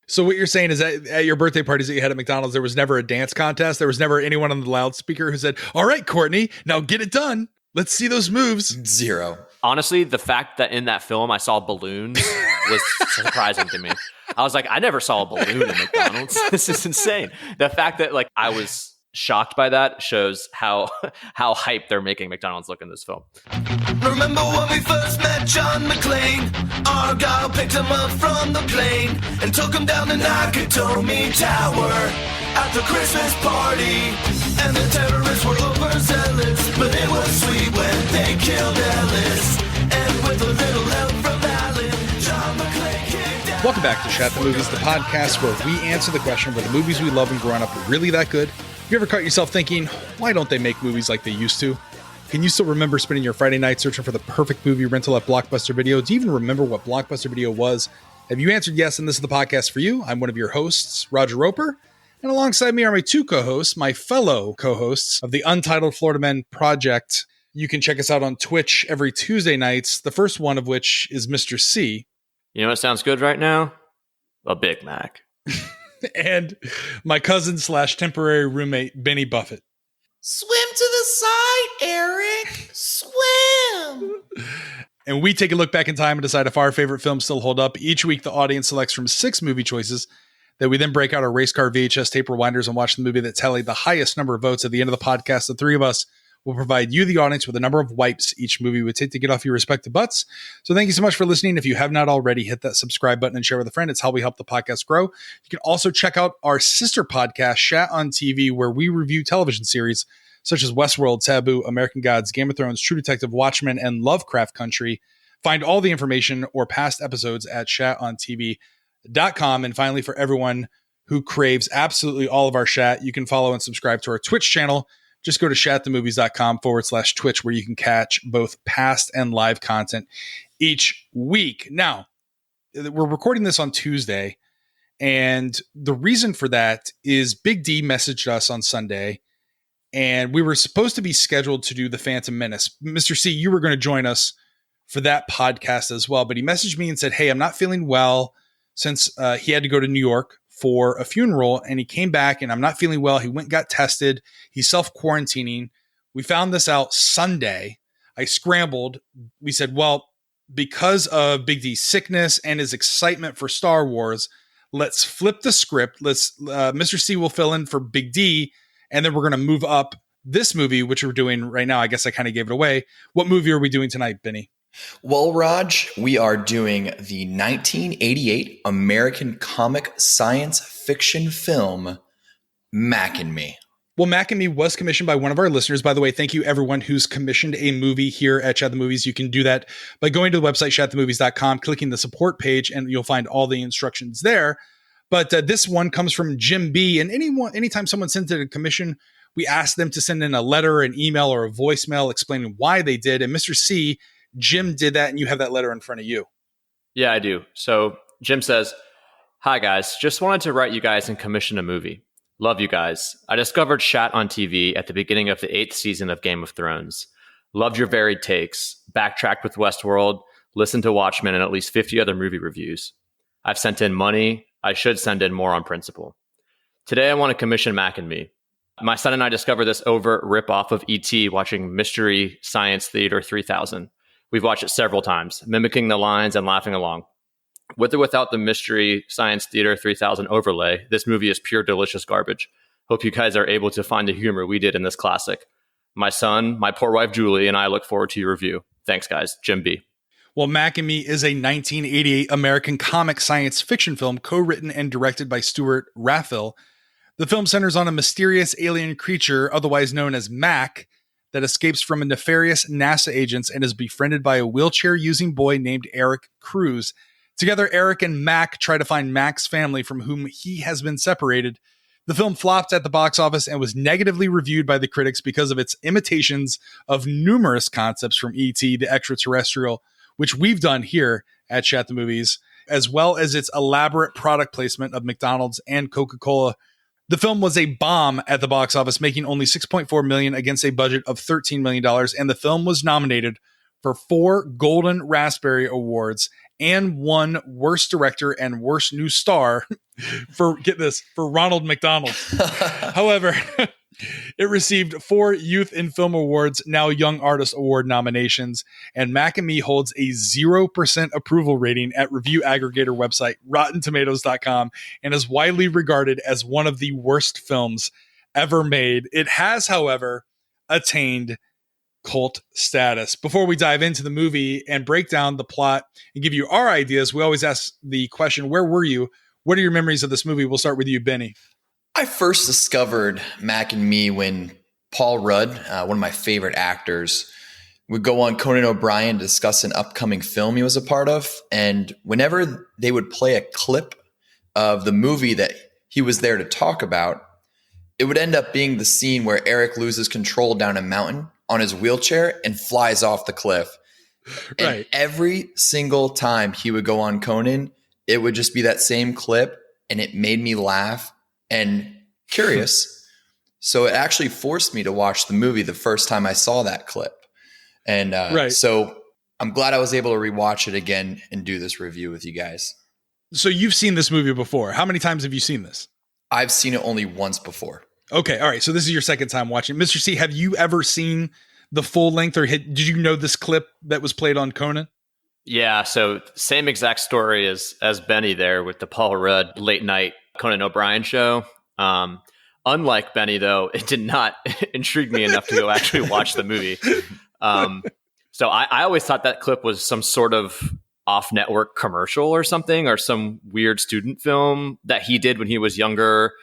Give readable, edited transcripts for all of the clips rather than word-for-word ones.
So what you're saying is that at your birthday parties that you had at McDonald's, there was never a dance contest. There was never anyone on the loudspeaker who said, all right, Courtney, now get it done. Let's see those moves. Zero. Honestly, the fact that in that film I saw balloons was surprising to me. I was like, I never saw a balloon in McDonald's. This is insane. The fact that like I was shocked by that shows how hype they're making McDonald's look in this film. Remember when we first met John McClane? Argyle picked him up from the plane and took him down the Nakatomi Tower at the Christmas party. And the terrorists were overzealous, but it was sweet when they killed Ellis. And with a little help from Alan, John McClane kicked out. Welcome back to Chat the Movies, the podcast where we answer the question, were the movies we love and growing up really that good? Have you ever caught yourself thinking, why don't they make movies like they used to? Can you still remember spending your Friday night searching for the perfect movie rental at Blockbuster Video? Do you even remember what Blockbuster Video was? Have you answered yes, and this is the podcast for you? I'm one of your hosts, Roger Roper, and alongside me are my two co-hosts, my fellow co-hosts of the Untitled Florida Men Project. You can check us out on Twitch every Tuesday nights, the first one of which is Mr. C. You know what sounds good right now? A Big Mac. And my cousin / temporary roommate, Benny Buffett. Swim to the side, Eric. Swim. And we take a look back in time and decide if our favorite films still hold up. Each week, the audience selects from 6 movie choices that we then break out our race car VHS tape rewinders and watch the movie that tallied the highest number of votes. At the end of the podcast, the three of us will provide you, the audience, with a number of wipes each movie would take to get off your respective butts. So thank you so much for listening. If you have not already, hit that subscribe button and share with a friend. It's how we help the podcast grow. You can also check out our sister podcast, Chat on TV, where we review television series such as Westworld, Taboo, American Gods, Game of Thrones, True Detective, Watchmen, and Lovecraft Country. Find all the information or past episodes at chatontv.com. And finally, for everyone who craves absolutely all of our chat, you can follow and subscribe to our Twitch channel. Just go to chatthemovies.com/Twitch, where you can catch both past and live content each week. Now, we're recording this on Tuesday, and the reason for that is Big D messaged us on Sunday, and we were supposed to be scheduled to do The Phantom Menace. Mr. C, you were going to join us for that podcast as well, but he messaged me and said, hey, I'm not feeling well since he had to go to New York for a funeral, and he came back and I'm not feeling well. He went and got tested. He's self-quarantining. We found this out Sunday. I scrambled. We said, well, because of Big D's sickness and his excitement for Star Wars, let's flip the script. Mr. C will fill in for Big D, and then we're going to move up this movie, which we're doing right now. I guess I kind of gave it away. What movie are we doing tonight, Benny? Well, Raj, we are doing the 1988 American comic science fiction film, Mac and Me. Well, Mac and Me was commissioned by one of our listeners. By the way, thank you everyone who's commissioned a movie here at Chat the Movies. You can do that by going to the website, chatthemovies.com, clicking the support page, and you'll find all the instructions there. But this one comes from Jim B. And anytime someone sends in a commission, we ask them to send in a letter, an email, or a voicemail explaining why they did. And Mr. C, Jim did that, and you have that letter in front of you. Yeah, I do. So Jim says, hi guys, just wanted to write you guys and commission a movie. Love you guys. I discovered Chat on TV at the beginning of the 8th season of Game of Thrones. Loved your varied takes. Backtracked with Westworld. Listened to Watchmen and at least 50 other movie reviews. I've sent in money. I should send in more on principle. Today I want to commission Mac and Me. My son and I discovered this overt ripoff of E.T. watching Mystery Science Theater 3000. We've watched it several times, mimicking the lines and laughing along. With or without the Mystery Science Theater 3000 overlay, this movie is pure delicious garbage. Hope you guys are able to find the humor we did in this classic. My son, my poor wife Julie, and I look forward to your review. Thanks, guys. Jim B. Well, Mac and Me is a 1988 American comic science fiction film co-written and directed by Stuart Raffel. The film centers on a mysterious alien creature, otherwise known as Mac, that escapes from a nefarious NASA agents and is befriended by a wheelchair-using boy named Eric Cruz. Together, Eric and Mac try to find Mac's family from whom he has been separated. The film flopped at the box office and was negatively reviewed by the critics because of its imitations of numerous concepts from E.T., the extraterrestrial, which we've done here at Chat the Movies, as well as its elaborate product placement of McDonald's and Coca-Cola. The film was a bomb at the box office, making only $6.4 million against a budget of $13 million, and the film was nominated for 4 Golden Raspberry Awards and won Worst Director and Worst New Star for Ronald McDonald. However, it received 4 Youth in Film Awards, now Young Artist Award nominations, and Mac and Me holds a 0% approval rating at review aggregator website RottenTomatoes.com and is widely regarded as one of the worst films ever made. It has, however, attained cult status. Before we dive into the movie and break down the plot and give you our ideas, we always ask the question, where were you? What are your memories of this movie? We'll start with you, Benny. I first discovered Mac and Me when Paul Rudd, one of my favorite actors, would go on Conan O'Brien to discuss an upcoming film he was a part of. And whenever they would play a clip of the movie that he was there to talk about, it would end up being the scene where Eric loses control down a mountain on his wheelchair and flies off the cliff. And Right. every single time he would go on Conan, it would just be that same clip, and it made me laugh and curious. So it actually forced me to watch the movie the first time I saw that clip. And so I'm glad I was able to rewatch it again and do this review with you guys. So you've seen this movie before. How many times have you seen this? I've seen it only once before. Okay. All right. So this is your second time watching. Mr. C, have you ever seen the full length did you know this clip that was played on Conan? Yeah, so same exact story as Benny there with the Paul Rudd late night Conan O'Brien show. Unlike Benny, though, it did not intrigue me enough to go actually watch the movie. So I always thought that clip was some sort of off-network commercial or something, or some weird student film that he did when he was younger.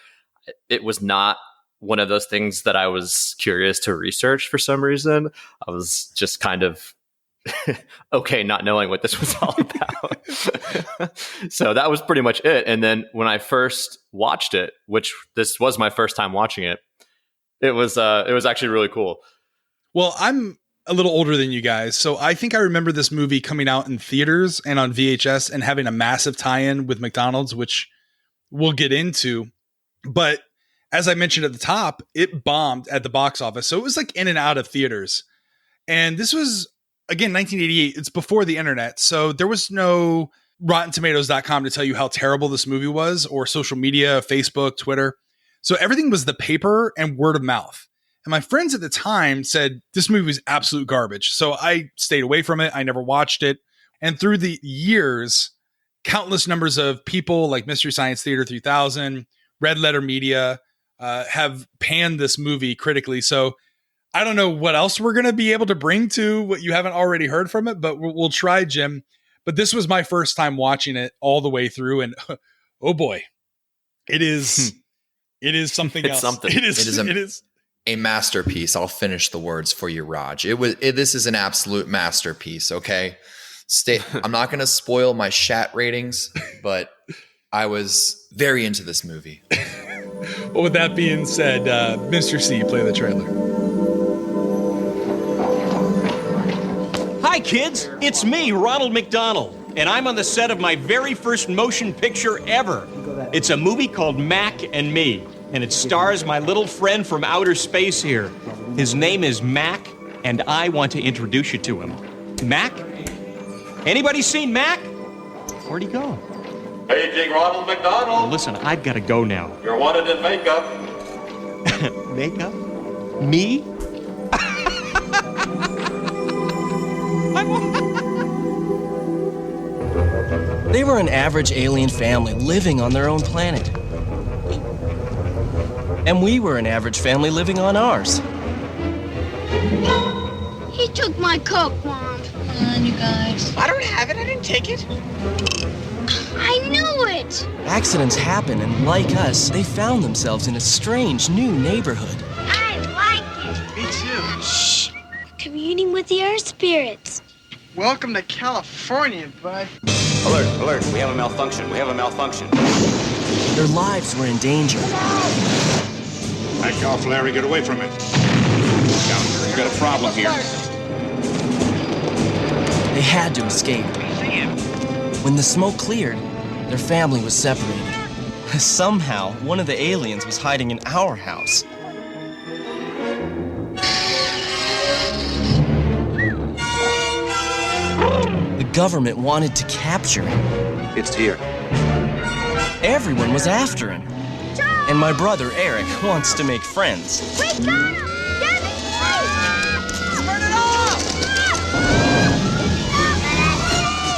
It was not one of those things that I was curious to research for some reason. I was just kind of okay not knowing what this was all about. So that was pretty much it. And then when I first watched it, which this was my first time watching it, it was actually really cool. Well, I'm a little older than you guys, so I think I remember this movie coming out in theaters and on VHS and having a massive tie-in with McDonald's, which we'll get into. But as I mentioned at the top, it bombed at the box office. So it was like in and out of theaters. And this was, again, 1988. It's before the internet. So there was no RottenTomatoes.com to tell you how terrible this movie was, or social media, Facebook, Twitter. So everything was the paper and word of mouth. And my friends at the time said this movie was absolute garbage. So I stayed away from it. I never watched it. And through the years, countless numbers of people like Mystery Science Theater 3000, Red Letter Media, have panned this movie critically. So I don't know what else we're going to be able to bring to what you haven't already heard from it, but we'll try, Jim. But this was my first time watching it all the way through. And oh boy, it is something else. Something. It is a masterpiece. I'll finish the words for you, Raj. This is an absolute masterpiece. Okay. I'm not going to spoil my chat ratings, but I was very into this movie. Well, with that being said, Mr. C, play the trailer. Hi, kids. It's me, Ronald McDonald, and I'm on the set of my very first motion picture ever. It's a movie called Mac and Me, and it stars my little friend from outer space here. His name is Mac, and I want to introduce you to him. Mac? Anybody seen Mac? Where'd he go? Paging Ronald McDonald. Well, listen, I've got to go now. You're wanted in makeup. Makeup? Me? They were an average alien family living on their own planet. And we were an average family living on ours. He took my Coke, Mom. Come on, you guys. I don't have it. I didn't take it. I knew it! Accidents happen, and like us, they found themselves in a strange new neighborhood. I like it. Me too. Shh. We're communing with the Earth spirits. Welcome to California, bud. Alert, alert. We have a malfunction. We have a malfunction. Their lives were in danger. Back off, Larry. Get away from it. Down. We've got a problem here. They had to escape. When the smoke cleared, their family was separated. Somehow, one of the aliens was hiding in our house. The government wanted to capture him. It's here. Everyone was after him. And my brother, Eric, wants to make friends. We got him! Get me, please! Turn it off!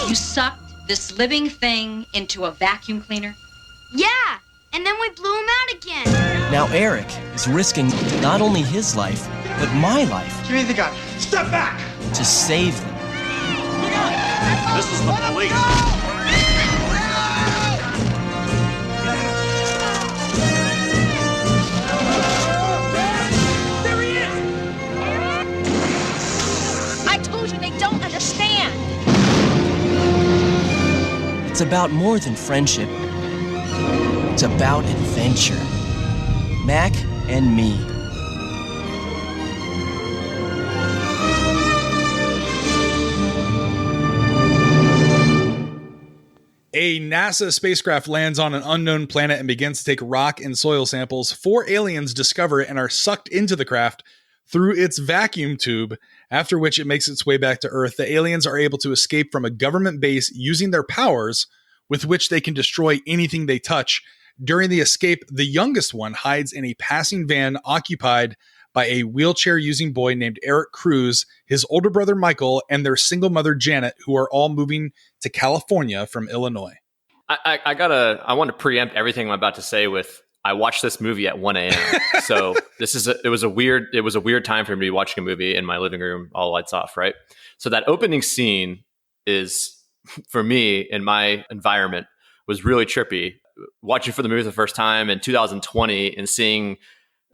You sucked this living thing into a vacuum cleaner? Yeah, and then we blew him out again. Now Eric is risking not only his life, but my life Give me the gun. Step back! to save them. This is the police. There he is! I told you they don't understand. It's about more than friendship. It's about adventure. Mac and me. A NASA spacecraft lands on an unknown planet and begins to take rock and soil samples. 4 aliens discover it and are sucked into the craft through its vacuum tube, after which it makes its way back to Earth. The aliens are able to escape from a government base using their powers, with which they can destroy anything they touch. During the escape, the youngest one hides in a passing van occupied by a wheelchair-using boy named Eric Cruz, his older brother Michael, and their single mother Janet, who are all moving to California from Illinois. I want to preempt everything I'm about to say with I watched this movie at 1 a.m. So it was a weird time for me to be watching a movie in my living room, all lights off, right? So that opening scene is, for me, in my environment, was really trippy. Watching for the movie the first time in 2020 and seeing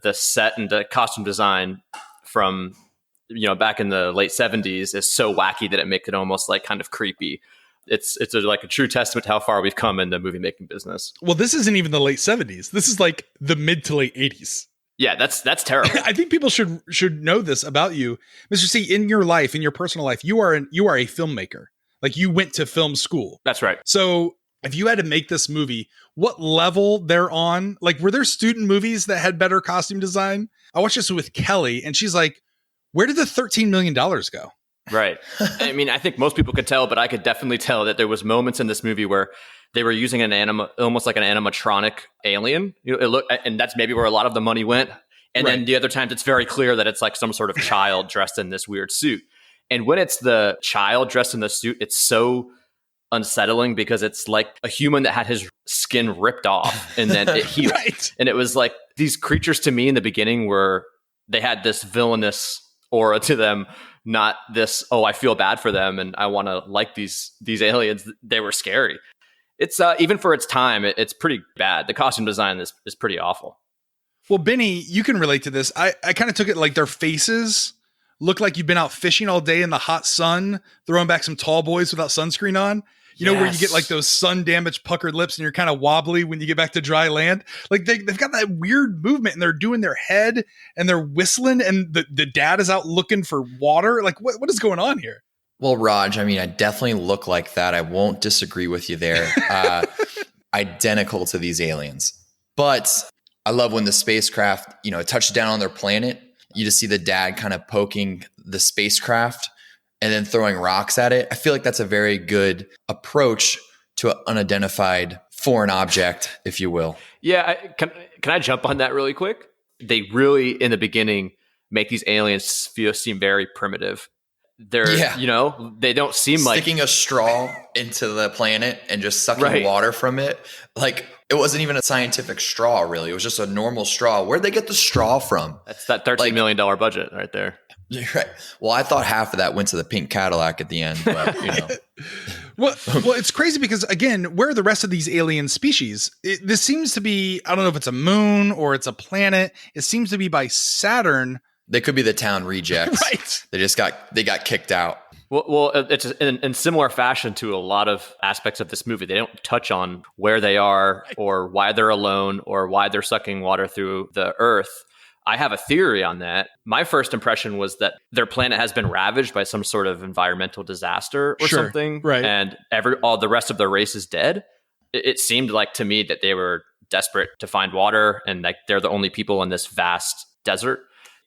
the set and the costume design from, back in the late 70s is so wacky that it makes it almost like kind of creepy. It's like a true testament to how far we've come in the movie making business. Well, this isn't even the late 70s. This is like the mid to late 80s. Yeah, that's terrible. I think people should know this about you, Mr. C. In your life, in your personal life, you are a filmmaker. Like, you went to film school. That's right. So if you had to make this movie, what level they're on? Like, were there student movies that had better costume design? I watched this with Kelly, and she's like, where did the $13 million go? Right. I mean, I think most people could tell, but I could definitely tell that there was moments in this movie where they were using almost like an animatronic alien. And that's maybe where a lot of the money went. And then the other times it's very clear that it's like some sort of child dressed in this weird suit. And when it's the child dressed in the suit, it's so unsettling because it's like a human that had his skin ripped off and then it healed. Right. And it was like these creatures to me in the beginning were, they had this villainous aura to them, not this, oh, I feel bad for them and I want to like these aliens. They were scary. It's even for its time, it's pretty bad. The costume design is pretty awful. Well, Benny, you can relate to this. I kind of took it like their faces look like you've been out fishing all day in the hot sun, throwing back some tall boys without sunscreen on. You know, where you get like those sun damaged puckered lips and you're kind of wobbly when you get back to dry land. Like they've got that weird movement and they're doing their head and they're whistling and the dad is out looking for water. Like what is going on here? Well, Raj, I mean, I definitely look like that. I won't disagree with you there. Identical to these aliens. But I love when the spacecraft, touched down on their planet. You just see the dad kind of poking the spacecraft and then throwing rocks at it. I feel like that's a very good approach to an unidentified foreign object, if you will. Yeah. Can I jump on that really quick? They really, in the beginning, make these aliens seem very primitive. They're, they don't seem like sticking a straw into the planet and just sucking water from it. Like, it wasn't even a scientific straw, really. It was just a normal straw. Where'd they get the straw from? That's that $13 million budget right there. Right. Well, I thought half of that went to the pink Cadillac at the end, but Well, it's crazy because, again, where are the rest of these alien species? This seems to be, I don't know if it's a moon or it's a planet. It seems to be by Saturn. They could be the town rejects. Right. They got kicked out. Well, it's in similar fashion to a lot of aspects of this movie. They don't touch on where they are or why they're alone or why they're sucking water through the earth. I have a theory on that. My first impression was that their planet has been ravaged by some sort of environmental disaster or something. Right. And all the rest of their race is dead. It seemed like to me that they were desperate to find water and like they're the only people in this vast desert.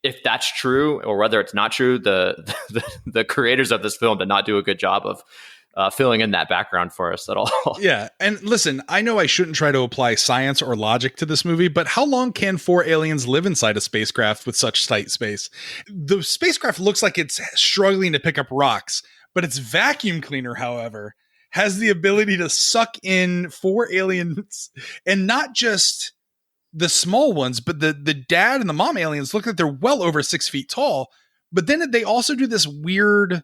If that's true or whether it's not true, the creators of this film did not do a good job filling in that background for us at all. Yeah. And listen, I know I shouldn't try to apply science or logic to this movie, but how long can 4 aliens live inside a spacecraft with such tight space? The spacecraft looks like it's struggling to pick up rocks, but its vacuum cleaner, however, has the ability to suck in 4 aliens, and not just the small ones, but the dad and the mom aliens look like they're well over 6 feet tall. But then they also do this weird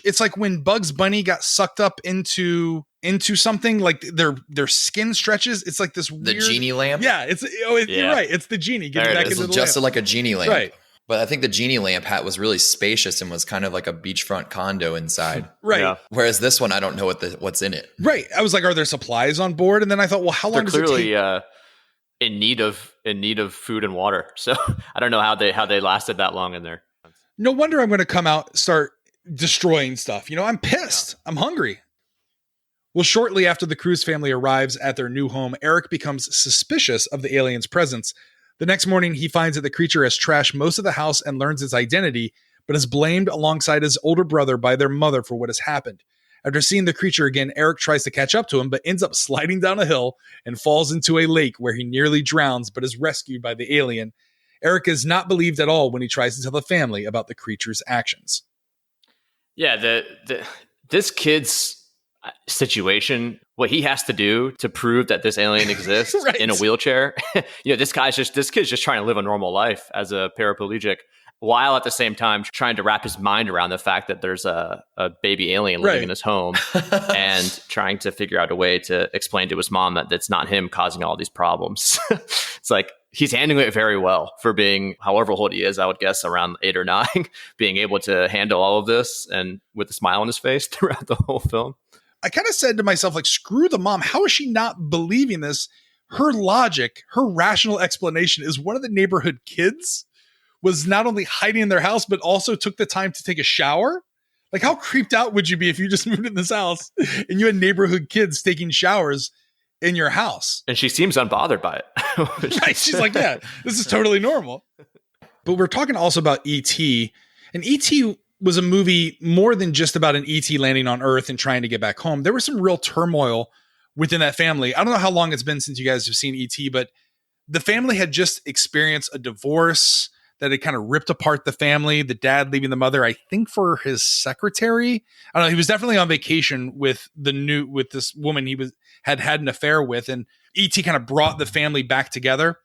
it's like when Bugs Bunny got sucked up into something, like their skin stretches. It's like this weird, the genie lamp. Yeah, you're right. It's the genie getting back into the just lamp. like a genie lamp, right? But I think the genie lamp hat was really spacious and was kind of like a beachfront condo inside, right? Yeah. Whereas this one, I don't know what's in it. Right. I was like, are there supplies on board? And then I thought, well, how long They're does clearly it take? in need of food and water. So I don't know how they lasted that long in there. No wonder I'm going to come out, start destroying stuff. I'm pissed. Yeah. I'm hungry. Well, shortly after the Cruz family arrives at their new home, Eric becomes suspicious of the alien's presence. The next morning, he finds that the creature has trashed most of the house and learns its identity, but is blamed alongside his older brother by their mother for what has happened. After seeing the creature again, Eric tries to catch up to him, but ends up sliding down a hill and falls into a lake where he nearly drowns, but is rescued by the alien. Eric is not believed at all when he tries to tell the family about the creature's actions. Yeah, this kid's situation, what he has to do to prove that this alien exists right. in a wheelchair. This kid's just trying to live a normal life as a paraplegic, while at the same time trying to wrap his mind around the fact that there's a baby alien living in his home and trying to figure out a way to explain to his mom that that's not him causing all these problems. It's like he's handling it very well for being however old he is, I would guess around 8 or 9, being able to handle all of this and with a smile on his face throughout the whole film. I kind of said to myself, like, screw the mom. How is she not believing this? Her logic, her rational explanation is one of the neighborhood kids was not only hiding in their house, but also took the time to take a shower. Like, how creeped out would you be if you just moved in this house and you had neighborhood kids taking showers in your house? And she seems unbothered by it. Right? She's like, yeah, this is totally normal. But we're talking also about E.T. And E.T. was a movie more than just about an E.T. landing on Earth and trying to get back home. There was some real turmoil within that family. I don't know how long it's been since you guys have seen E.T., but the family had just experienced a divorce that had kind of ripped apart the family. The dad leaving the mother, I think, for his secretary. I don't know. He was definitely on vacation with this woman he had an affair with, and E.T. kind of brought the family back together.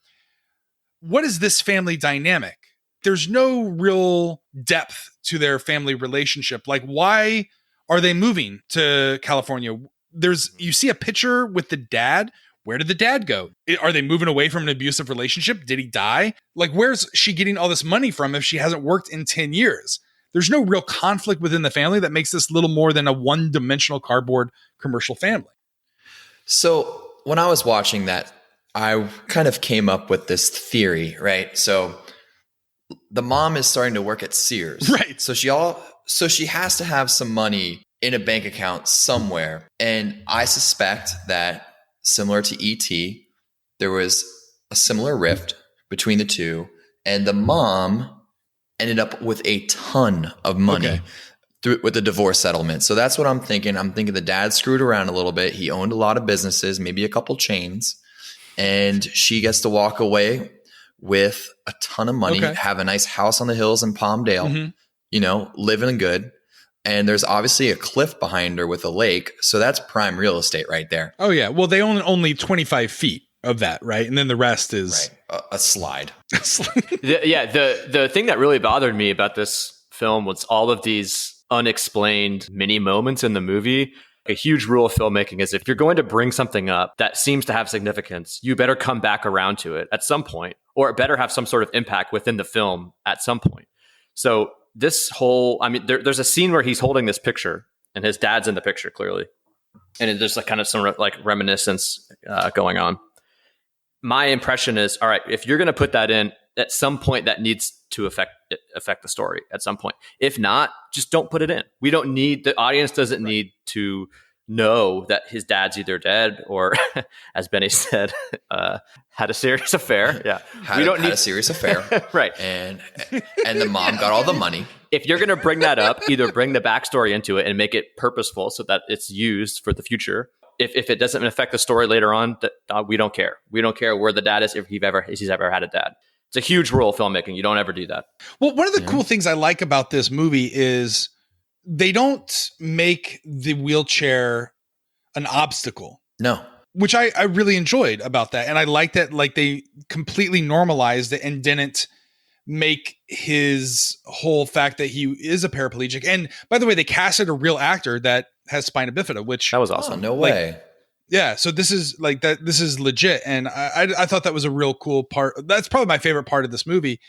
What is this family dynamic? There's no real depth to their family relationship. Like, why are they moving to California? You see a picture with the dad. Where did the dad go? Are they moving away from an abusive relationship? Did he die? Like, where's she getting all this money from if she hasn't worked in 10 years? There's no real conflict within the family that makes this little more than a one-dimensional cardboard commercial family. So when I was watching that, I kind of came up with this theory, right? So the mom is starting to work at Sears. Right. So she has to have some money in a bank account somewhere. And I suspect that, similar to E.T., there was a similar rift between the two, and the mom ended up with a ton of money with the divorce settlement. So that's what I'm thinking. I'm thinking the dad screwed around a little bit. He owned a lot of businesses, maybe a couple chains, and she gets to walk away with a ton of money, have a nice house on the hills in Palmdale, living good. And there's obviously a cliff behind her with a lake. So that's prime real estate right there. Oh, yeah. Well, they own only 25 feet of that, right? And then the rest is a slide. The thing that really bothered me about this film was all of these unexplained mini moments in the movie. A huge rule of filmmaking is if you're going to bring something up that seems to have significance, you better come back around to it at some point, or it better have some sort of impact within the film at some point. So this whole, there's a scene where he's holding this picture and his dad's in the picture clearly. And there's like kind of some like reminiscence going on. My impression is, all right, if you're going to put that in at some point, that needs to affect the story at some point. If not, just don't put it in. The audience doesn't need to know that his dad's either dead or, as Benny said, had a serious affair. Yeah, had a serious affair, right? And the mom got all the money. If you're going to bring that up, either bring the backstory into it and make it purposeful so that it's used for the future. If it doesn't affect the story later on, we don't care. We don't care where the dad is if he's ever had a dad. It's a huge rule of filmmaking. You don't ever do that. Well, one of the cool things I like about this movie is they don't make the wheelchair an obstacle. No. Which I really enjoyed about that. And I like that, like, they completely normalized it and didn't make his whole fact that he is a paraplegic. And by the way, they casted a real actor that has spina bifida, which that was awesome. Oh, no way. Yeah. So this is like that. This is legit. And I thought that was a real cool part. That's probably my favorite part of this movie.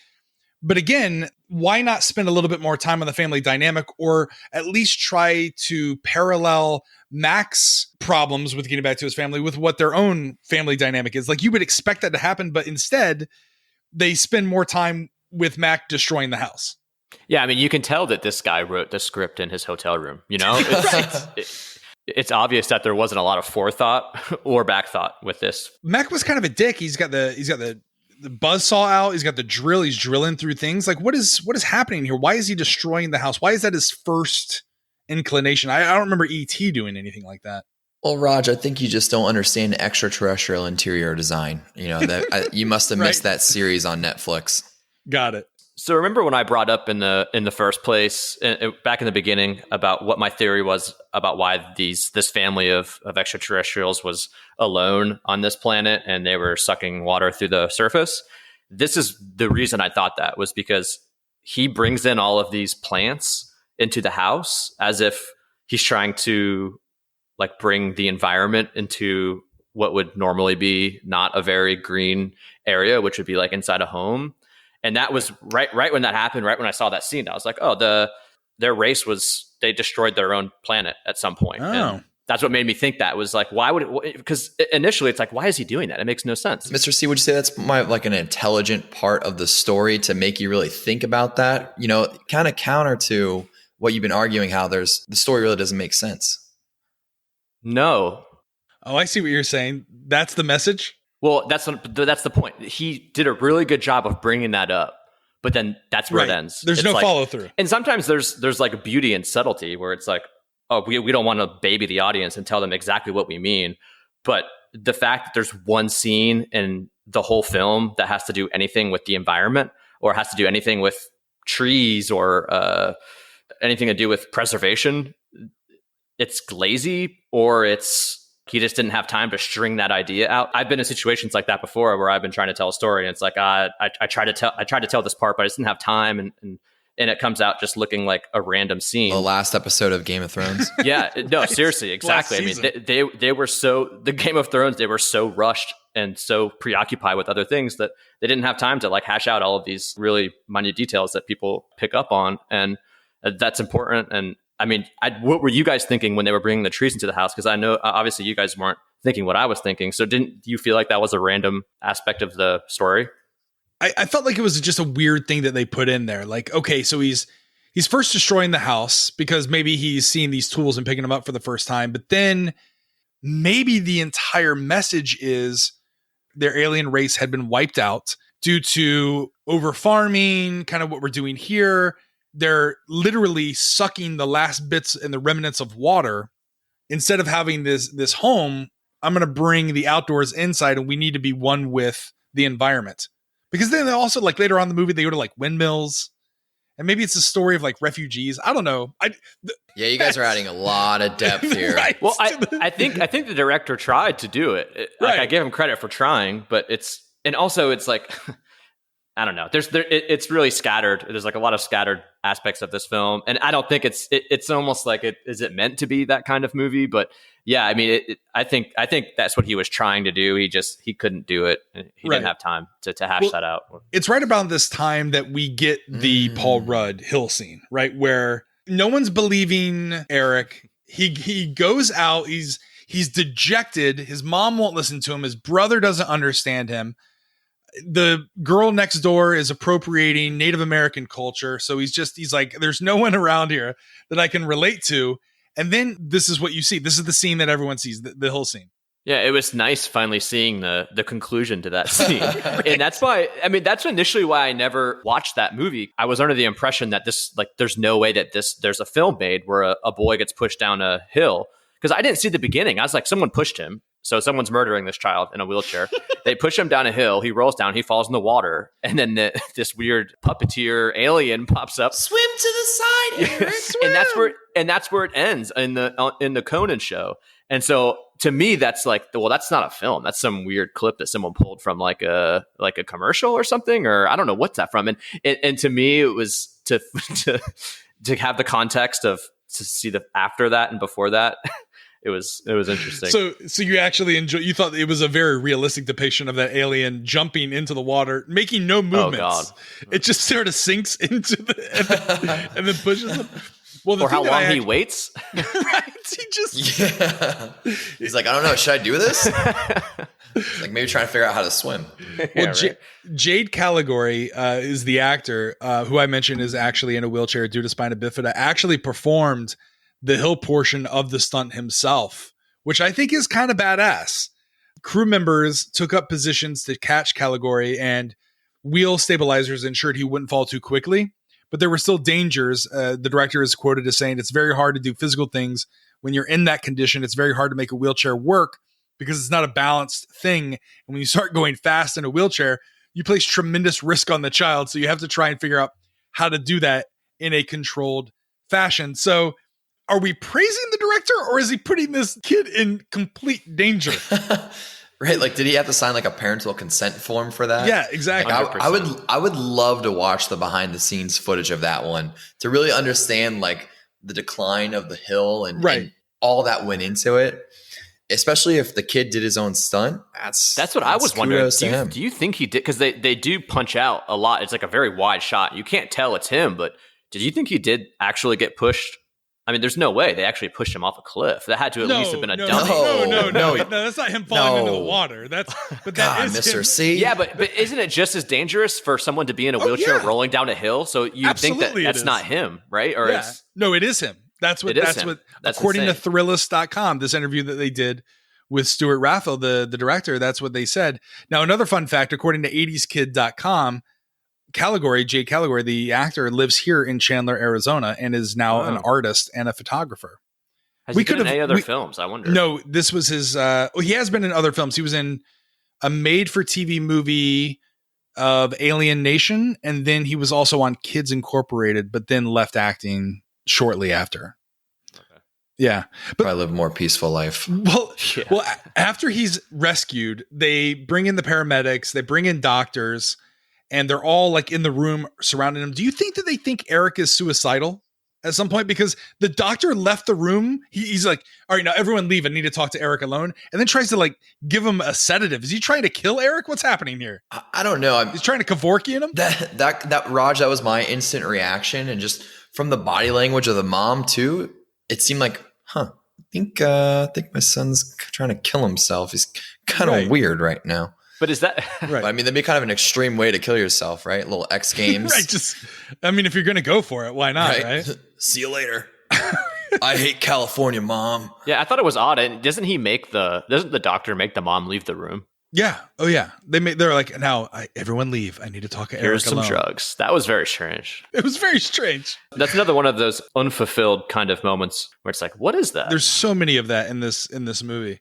But again, why not spend a little bit more time on the family dynamic, or at least try to parallel Mac's problems with getting back to his family with what their own family dynamic is? Like, you would expect that to happen, but instead they spend more time with Mac destroying the house. Yeah. I mean, you can tell that this guy wrote the script in his hotel room, you know? It's obvious that there wasn't a lot of forethought or back thought with this. Mac was kind of a dick. He's got the buzzsaw out. He's got the drill. He's drilling through things. Like, what is happening here? Why is he destroying the house? Why is that his first inclination? I don't remember E.T. doing anything like that. Well, Raj, I think you just don't understand extraterrestrial interior design. You know that you must have missed that series on Netflix. Got it. So remember when I brought up in the first place, back in the beginning, about what my theory was about why this family of extraterrestrials was alone on this planet and they were sucking water through the surface? This is the reason I thought that, was because he brings in all of these plants into the house as if he's trying to like bring the environment into what would normally be not a very green area, which would be like inside a home. And that was right when that happened, right when I saw that scene, I was like, oh, their race they destroyed their own planet at some point. Oh. And that's what made me think that. Was like, why would it? Because initially it's like, why is he doing that? It makes no sense. Mr. C, would you say that's like an intelligent part of the story to make you really think about that? You know, kind of counter to what you've been arguing, how the story really doesn't make sense. No. Oh, I see what you're saying. That's the message. Well, that's the point. He did a really good job of bringing that up, but then that's where it ends. There's no follow through. And sometimes there's like a beauty and subtlety where it's like, oh, we don't want to baby the audience and tell them exactly what we mean. But the fact that there's one scene in the whole film that has to do anything with the environment, or has to do anything with trees, or anything to do with preservation, it's lazy, or he just didn't have time to string that idea out. I've been in situations like that before where I've been trying to tell a story and it's like, I tried to tell this part, but I just didn't have time. And it comes out just looking like a random scene. The last episode of Game of Thrones. Yeah, no, seriously. Exactly. I mean, they were the Game of Thrones, they were so rushed and so preoccupied with other things that they didn't have time to like hash out all of these really minute details that people pick up on. And that's important. And I mean, what were you guys thinking when they were bringing the trees into the house? Because I know, obviously, you guys weren't thinking what I was thinking. So didn't you feel like that was a random aspect of the story? I felt like it was just a weird thing that they put in there. Like, okay, so he's first destroying the house because maybe he's seeing these tools and picking them up for the first time. But then maybe the entire message is their alien race had been wiped out due to over farming, kind of what we're doing here. They're literally sucking the last bits and the remnants of water. Instead of having this home, I'm going to bring the outdoors inside, and we need to be one with the environment. Because then they also, like, later on in the movie, they go to like windmills, and maybe it's a story of like refugees. I don't know. Yeah, you guys are adding a lot of depth here. Right. Well, I think the director tried to do it. Like, I give him credit for trying, but it's like, I don't know. It's really scattered. There's like a lot of scattered aspects of this film, and I don't think it's almost like is it meant to be that kind of movie? But yeah, I mean, I think that's what he was trying to do. He couldn't do it. He didn't have time to hash that out. It's right about this time that we get the Paul Rudd hill scene, right, where no one's believing Eric. He goes out. He's dejected. His mom won't listen to him. His brother doesn't understand him. The girl next door is appropriating Native American culture. So he's like, there's no one around here that I can relate to. And then this is what you see. This is the scene that everyone sees, the hill scene. Yeah, it was nice finally seeing the conclusion to that scene. Right. And that's why, I mean, that's initially why I never watched that movie. I was under the impression that there's no way that there's a film made where a boy gets pushed down a hill. Because I didn't see the beginning. I was like, someone pushed him. So someone's murdering this child in a wheelchair. They push him down a hill. He rolls down. He falls in the water. And then this weird puppeteer alien pops up. Swim to the side, Eric. Swim. And that's where it ends in the Conan show. And so to me, that's like, well, that's not a film. That's some weird clip that someone pulled from like a commercial or something, or I don't know what's that from. And to me, it was to have the context of to see the after that and before that. It was interesting. So you actually you thought it was a very realistic depiction of that alien jumping into the water, making no movements. Oh God. It just sort of sinks into and then pushes him. Well, or how long he waits. Right. He just He's like, I don't know, should I do this? He's like maybe trying to figure out how to swim. Well, right. Jade Caligari is the actor who I mentioned is actually in a wheelchair due to spina bifida, actually performed the hill portion of the stunt himself, which I think is kind of badass. Crew members took up positions to catch Caligari, and wheel stabilizers ensured he wouldn't fall too quickly. But there were still dangers. The director is quoted as saying, it's very hard to do physical things when you're in that condition. It's very hard to make a wheelchair work because it's not a balanced thing. And when you start going fast in a wheelchair, you place tremendous risk on the child. So you have to try and figure out how to do that in a controlled fashion. So are we praising the director, or is he putting this kid in complete danger? Right, like did he have to sign like a parental consent form for that? Yeah, exactly. Like, I would love to watch the behind the scenes footage of that one to really understand like the decline of the hill and all that went into it. Especially if the kid did his own stunt. That's what I was wondering. Do you think he did? Because they do punch out a lot. It's like a very wide shot. You can't tell it's him, but did you think he did actually get pushed? I mean, there's no way they actually pushed him off a cliff. That had to at least have been a dummy. No, that's not him falling into the water. But that God, is Mr. him. C. Yeah, but isn't it just as dangerous for someone to be in a wheelchair rolling down a hill? So you think that's not him, right? Or no, it is him. That's what according to Thrillist.com, this interview that they did with Stuart Raffel, the director, that's what they said. Now, another fun fact, according to 80skid.com, Jade Caligari, the actor, lives here in Chandler, Arizona, and is now an artist and a photographer. Has he been in any other films? I wonder. No, this was his. He has been in other films. He was in a made-for-TV movie of Alien Nation, and then he was also on Kids Incorporated, but then left acting shortly after. Okay. Yeah, but probably live a more peaceful life. Well, after he's rescued, they bring in the paramedics, they bring in doctors. And they're all like in the room surrounding him. Do you think that they think Eric is suicidal at some point? Because the doctor left the room. He's like, all right, now everyone leave. I need to talk to Eric alone. And then tries to like give him a sedative. Is he trying to kill Eric? What's happening here? I don't know. He's trying to Kevorkian him? That Raj, that was my instant reaction. And just from the body language of the mom too, it seemed like, I think my son's trying to kill himself. He's kind of weird right now. But is that right? I mean, that'd be kind of an extreme way to kill yourself, right? A little X Games. Right. If you're going to go for it, why not? Right. See you later. I hate California, Mom. Yeah, I thought it was odd. And doesn't the doctor make the mom leave the room? Yeah. Oh yeah. They're like, now everyone leave. I need to talk to Eric. Here's some drugs. That was very strange. It was very strange. That's another one of those unfulfilled kind of moments where it's like, what is that? There's so many of that in this movie.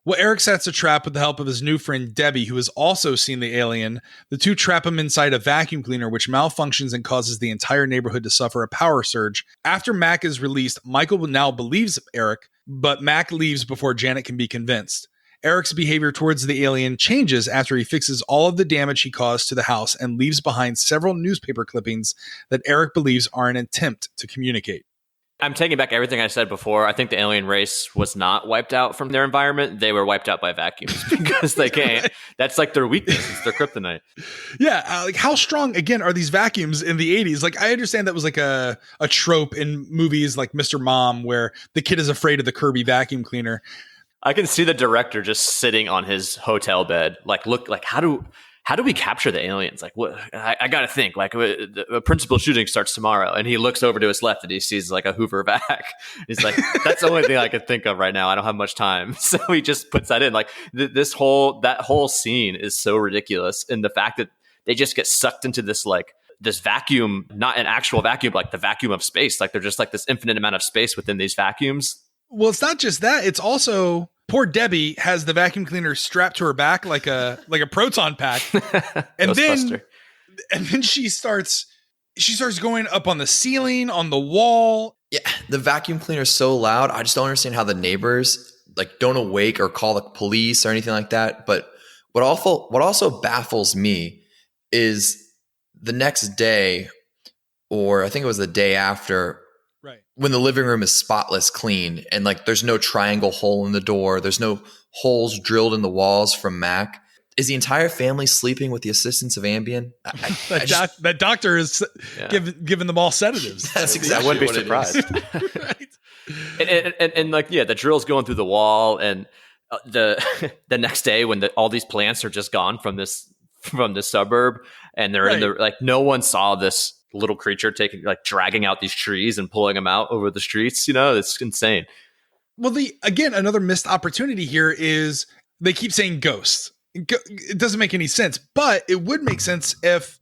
Well, Eric sets a trap with the help of his new friend Debbie, who has also seen the alien. The two trap him inside a vacuum cleaner, which malfunctions and causes the entire neighborhood to suffer a power surge. After Mac is released, Michael now believes Eric, but Mac leaves before Janet can be convinced. Eric's behavior towards the alien changes after he fixes all of the damage he caused to the house and leaves behind several newspaper clippings that Eric believes are an attempt to communicate. I'm taking back everything I said before. I think the alien race was not wiped out from their environment. They were wiped out by vacuums because they can't. Right. That's like their weakness. It's their kryptonite. Yeah. Like how strong, again, are these vacuums in the 80s? Like I understand that was like a trope in movies like Mr. Mom where the kid is afraid of the Kirby vacuum cleaner. I can see the director just sitting on his hotel bed. Like, look, like how how do we capture the aliens? Like, what? I got to think. Like, the principal shooting starts tomorrow, and he looks over to his left and he sees like a Hoover vac. He's like, that's the only thing I could think of right now. I don't have much time, so he just puts that in. Like, that whole scene is so ridiculous, and the fact that they just get sucked into this vacuum, not an actual vacuum, like the vacuum of space. Like, they're just like this infinite amount of space within these vacuums. Well, it's not just that. It's also poor Debbie has the vacuum cleaner strapped to her back like a proton pack. And then she starts going up on the ceiling, on the wall. Yeah, the vacuum cleaner is so loud. I just don't understand how the neighbors like don't awake or call the police or anything like that. But what also baffles me is the next day, or I think it was the day after, right, when the living room is spotless clean and like there's no triangle hole in the door, there's no holes drilled in the walls from Mac. Is the entire family sleeping with the assistance of Ambien? That doctor is giving them all sedatives. That's exactly. I wouldn't be what surprised. Right. And like, yeah, the drill's going through the wall, and the next day when all these plants are just gone from the suburb, and they're in the, like, no one saw this little creature dragging out these trees and pulling them out over the streets. It's insane. Well, again, another missed opportunity here is they keep saying ghosts. It doesn't make any sense, but it would make sense if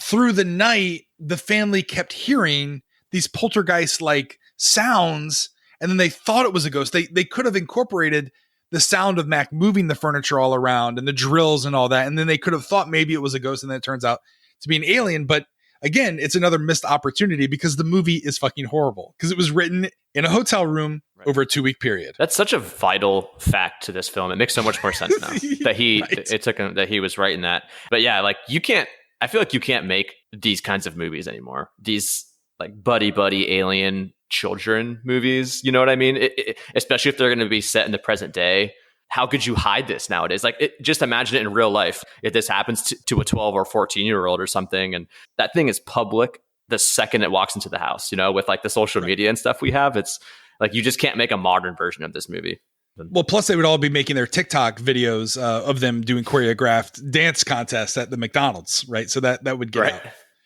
through the night the family kept hearing these poltergeist like sounds, and then they thought it was a ghost. They could have incorporated the sound of Mac moving the furniture all around and the drills and all that, and then they could have thought maybe it was a ghost, and then it turns out to be an alien. But again, it's another missed opportunity because the movie is fucking horrible because it was written in a hotel room over a 2-week period. That's such a vital fact to this film. It makes so much more sense now that it took him, that he was writing that. But yeah, like, I feel like you can't make these kinds of movies anymore. These like buddy alien children movies. You know what I mean? Especially if they're going to be set in the present day. How could you hide this nowadays? Like, just imagine it in real life. If this happens to a 12 or 14-year-old or something, and that thing is public the second it walks into the house, with like the social media and stuff we have, it's like, you just can't make a modern version of this movie. Well, plus they would all be making their TikTok videos of them doing choreographed dance contests at the McDonald's, right? So that would get out.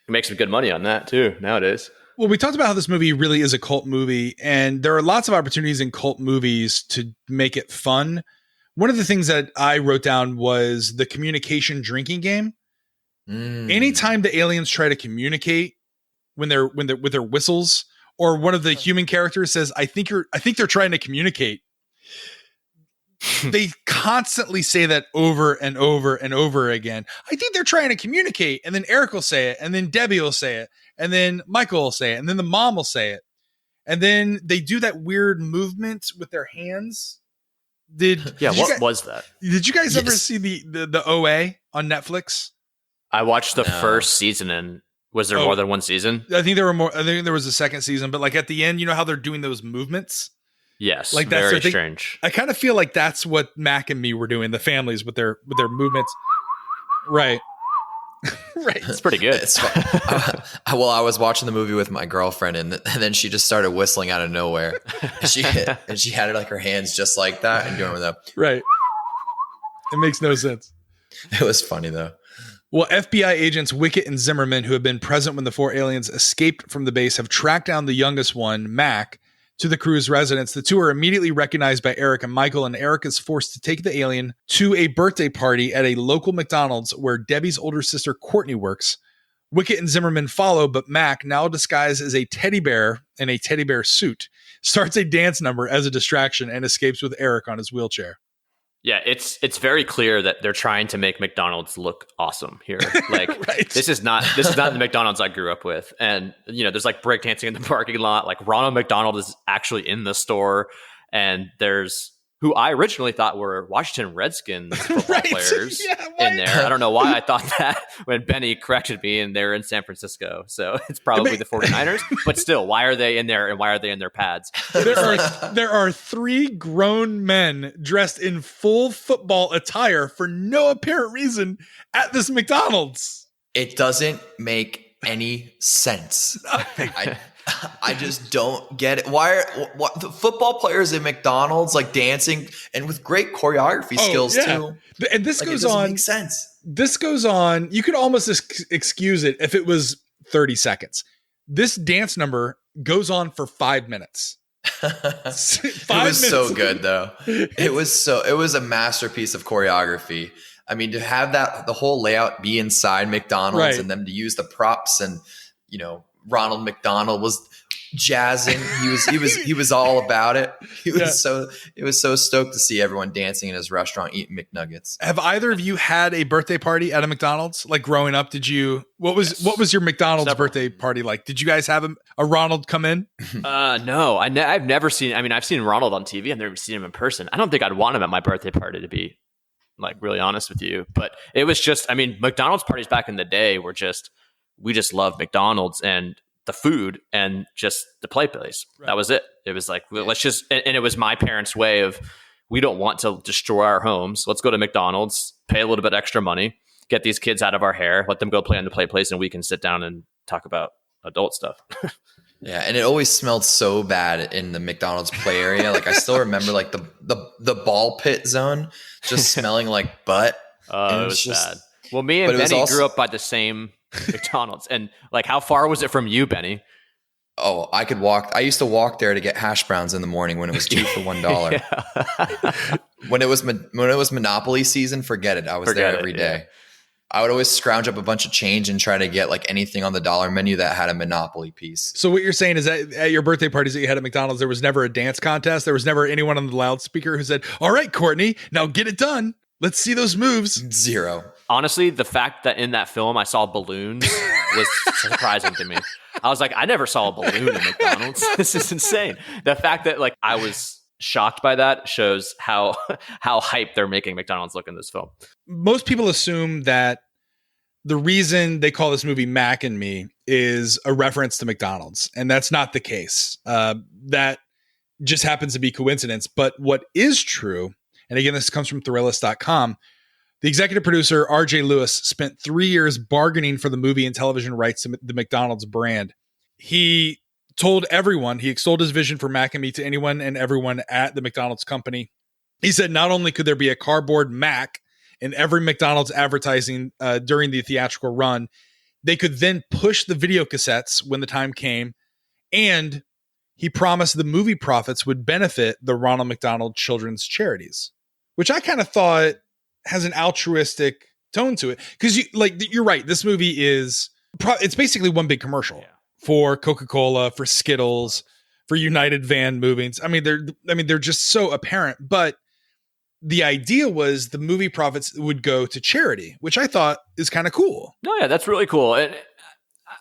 You make some good money on that too nowadays. Well, we talked about how this movie really is a cult movie, and there are lots of opportunities in cult movies to make it fun. One of the things that I wrote down was the communication drinking game. Anytime the aliens try to communicate when they're with their whistles, or one of the human characters says, I think they're trying to communicate. They constantly say that over and over and over again. I think they're trying to communicate. And then Eric will say it. And then Debbie will say it. And then Michael will say it. And then the mom will say it. And then they do that weird movement with their hands. What was that? Did you guys ever see the OA on Netflix? I watched the first season, and was there more than one season? I think there were more. I think there was a second season, but like at the end, you know how they're doing those movements? Yes, like that's very strange. I kind of feel like that's what Mac and me were doing, the families with their movements. Right. Right. It's pretty good. Well, I was watching the movie with my girlfriend, and then she just started whistling out of nowhere. She had like her hands just like that and doing that. Right. It makes no sense. It was funny though. Well, FBI agents Wicket and Zimmerman, who have been present when the 4 aliens escaped from the base, have tracked down the youngest one, Mac, to the crew's residence. The two are immediately recognized by Eric and Michael, and Eric is forced to take the alien to a birthday party at a local McDonald's where Debbie's older sister Courtney works. Wicket and Zimmerman follow, but Mac, now disguised as a teddy bear in a teddy bear suit, starts a dance number as a distraction and escapes with Eric on his wheelchair. Yeah, it's very clear that they're trying to make McDonald's look awesome here. Like right. This is not the McDonald's I grew up with. And there's like breakdancing in the parking lot. Like Ronald McDonald is actually in the store, and there's who I originally thought were Washington Redskins football players in there. I don't know why I thought that when Benny corrected me, and they're in San Francisco. So it's probably the 49ers. But still, why are they in there, and why are they in their pads? There are 3 grown men dressed in full football attire for no apparent reason at this McDonald's. It doesn't make any sense. I just don't get it. Why are the football players at McDonald's like dancing and with great choreography skills too? And this like, goes it doesn't on. make sense. This goes on. You could almost excuse it if it was 30 seconds. This dance number goes on for 5 minutes. It was so good though. It was a masterpiece of choreography. I mean, to have the whole layout be inside McDonald's and them to use the props, and Ronald McDonald was jazzing. He was all about it. He was so stoked to see everyone dancing in his restaurant eating McNuggets. Have either of you had a birthday party at a McDonald's? Like growing up, did you? What was your McDonald's birthday party like? Did you guys have a Ronald come in? No, I've never seen. I mean, I've seen Ronald on TV. I've never seen him in person. I don't think I'd want him at my birthday party, to be like really honest with you. But it was just, I mean, McDonald's parties back in the day were just, we just loved McDonald's and the food and just the play place. Right. That was it. It was like, let's just, and it was my parents' way of, we don't want to destroy our homes. Let's go to McDonald's, pay a little bit extra money, get these kids out of our hair, let them go play on the play place, and we can sit down and talk about adult stuff. Yeah, and it always smelled so bad in the McDonald's play area. Like I still remember like the ball pit zone just smelling like butt. Oh, it was just bad. Well, me and Benny grew up by the same McDonald's. And like, how far was it from you, Benny? Oh, I could walk. I used to walk there to get hash browns in the morning when it was 2 for $1. When it was Monopoly season, forget it. I was there every day. Yeah. I would always scrounge up a bunch of change and try to get like anything on the dollar menu that had a Monopoly piece. So what you're saying is that at your birthday parties that you had at McDonald's, there was never a dance contest. There was never anyone on the loudspeaker who said, "All right, Courtney, now get it done. Let's see those moves." Zero. Honestly, the fact that in that film I saw balloons was surprising to me. I was like, I never saw a balloon in McDonald's. This is insane. The fact that like I was shocked by that shows how hype they're making McDonald's look in this film. Most people assume that the reason they call this movie Mac and Me is a reference to McDonald's, and that's not the case. That just happens to be coincidence. But what is true, and again, this comes from Thrillist.com, the executive producer, R.J. Lewis, spent 3 years bargaining for the movie and television rights to the McDonald's brand. He told everyone, he extolled his vision for Mac and Me to anyone and everyone at the McDonald's company. He said not only could there be a cardboard Mac in every McDonald's advertising during the theatrical run, they could then push the video cassettes when the time came, and he promised the movie profits would benefit the Ronald McDonald Children's Charities, which I kind of thought has an altruistic tone to it. Because you're right, this movie is it's basically one big commercial for Coca-Cola, for Skittles, for United Van Movings. I mean, they're just so apparent. But the idea was the movie profits would go to charity, which I thought is kind of cool. No, yeah, that's really cool. And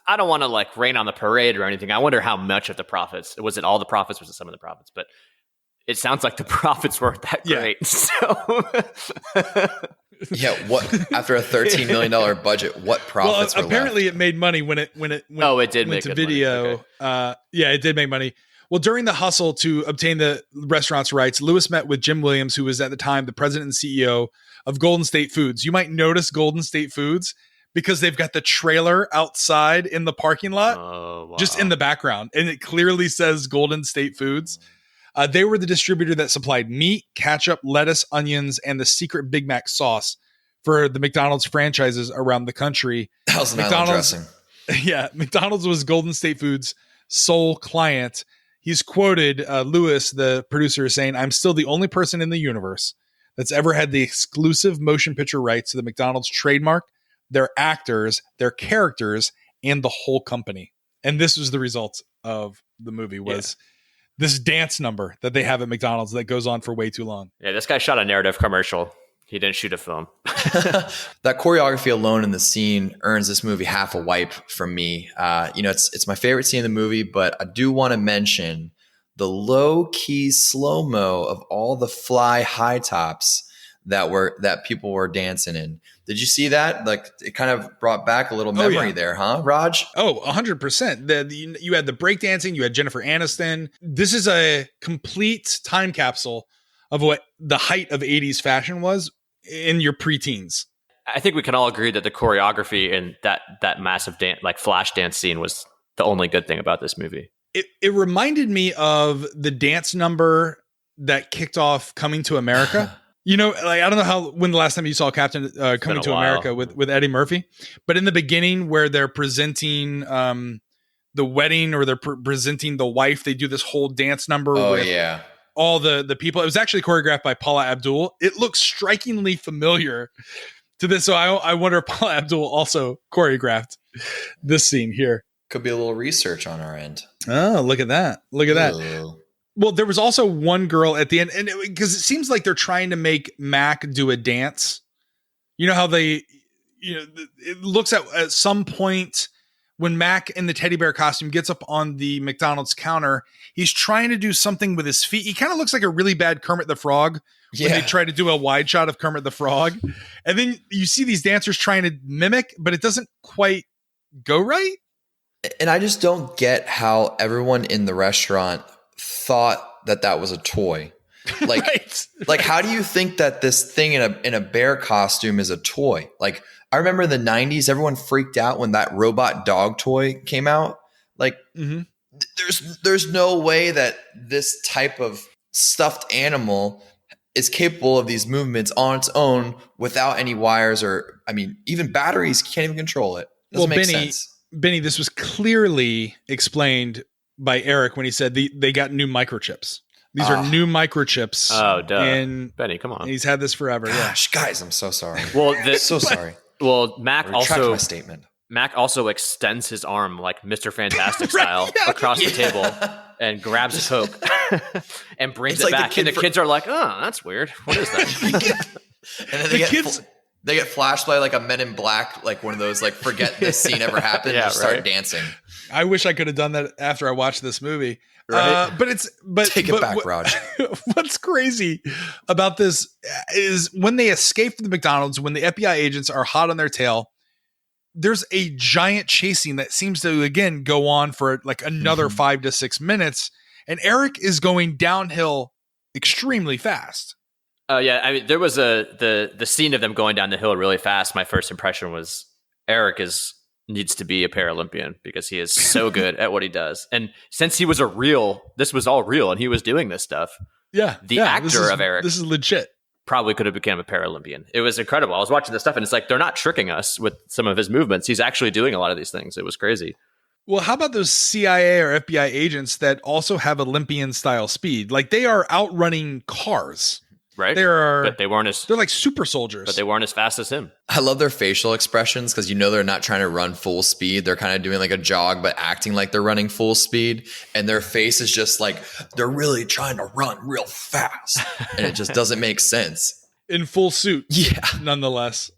I don't want to like rain on the parade or anything. I wonder how much of the profits, was it all the profits? Was it some of the profits? But it sounds like the profits weren't that great. So yeah, what after a $13 million budget, what profits were apparently left? It made money when it did make to video. Money. Okay. It did make money. Well, during the hustle to obtain the restaurant's rights, Lewis met with Jim Williams, who was at the time the president and CEO of Golden State Foods. You might notice Golden State Foods because they've got the trailer outside in the parking lot, just in the background, and it clearly says Golden State Foods. They were the distributor that supplied meat, ketchup, lettuce, onions, and the secret Big Mac sauce for the McDonald's franchises around the country. Thousand Island dressing. Yeah, McDonald's was Golden State Foods' sole client. He's quoted, Lewis, the producer, is saying, "I'm still the only person in the universe that's ever had the exclusive motion picture rights to the McDonald's trademark, their actors, their characters, and the whole company." And this was the result of the movie, was this dance number that they have at McDonald's that goes on for way too long. Yeah, this guy shot a narrative commercial. He didn't shoot a film. That choreography alone in the scene earns this movie half a wipe from me. It's my favorite scene in the movie, but I do want to mention the low-key slow-mo of all the fly high tops that people were dancing in. Did you see that? Like, it kind of brought back a little memory there, huh, Raj? Oh, 100%. You had the breakdancing, you had Jennifer Aniston. This is a complete time capsule of what the height of 80s fashion was in your preteens. I think we can all agree that the choreography in that massive dance, like flash dance scene, was the only good thing about this movie. It reminded me of the dance number that kicked off Coming to America. You know, like, I don't know when the last time you saw Captain Coming to America with Eddie Murphy, but in the beginning where they're presenting the wedding or they're presenting the wife, they do this whole dance number. Oh, all the people. It was actually choreographed by Paula Abdul. It looks strikingly familiar to this. So I wonder if Paula Abdul also choreographed this scene here. Could be a little research on our end. Oh, look at that. Look at that. Well, there was also one girl at the end, and because it seems like they're trying to make Mac do a dance. You know how it looks at some point when Mac in the teddy bear costume gets up on the McDonald's counter, he's trying to do something with his feet. He kind of looks like a really bad Kermit the Frog when they try to do a wide shot of Kermit the Frog. And then you see these dancers trying to mimic, but it doesn't quite go right. And I just don't get how everyone in the restaurant thought that was a toy. Like, like, how do you think that this thing in a bear costume is a toy? Like, I remember in the 90s, everyone freaked out when that robot dog toy came out. Like, there's no way that this type of stuffed animal is capable of these movements on its own without any wires or, I mean, even batteries can't even control it. Doesn't make sense. Benny, this was clearly explained by Eric when he said they got new microchips. These are new microchips. Oh, duh. And Benny, come on. He's had this forever. Gosh, guys, I'm so sorry. Well, so sorry. Well, Mac also my statement. Mac also extends his arm like Mr. Fantastic style across the table and grabs a Coke and brings it back. And the kids are like, "Oh, that's weird. What is that?" And then they get flashed by like a Men in Black, like one of those like forget this scene ever happened and just start dancing. I wish I could have done that after I watched this movie. Right? But take it back, Raj. What's crazy about this is when they escape from the McDonald's, when the FBI agents are hot on their tail, there's a giant chase scene that seems to again go on for like another 5 to 6 minutes, and Eric is going downhill extremely fast. Yeah, I mean, there was the scene of them going down the hill really fast. My first impression was Eric needs to be a Paralympian because he is so good at what he does. And since this was all real, and he was doing this stuff. Yeah, the actor of Eric, this is legit. Probably could have become a Paralympian. It was incredible. I was watching this stuff, and it's like they're not tricking us with some of his movements. He's actually doing a lot of these things. It was crazy. Well, how about those CIA or FBI agents that also have Olympian style speed? Like they are outrunning cars. Right. But they weren't as... They're like super soldiers. But they weren't as fast as him. I love their facial expressions because they're not trying to run full speed. They're kind of doing like a jog, but acting like they're running full speed. And their face is just like, they're really trying to run real fast. And it just doesn't make sense. In full suit. Yeah. Nonetheless.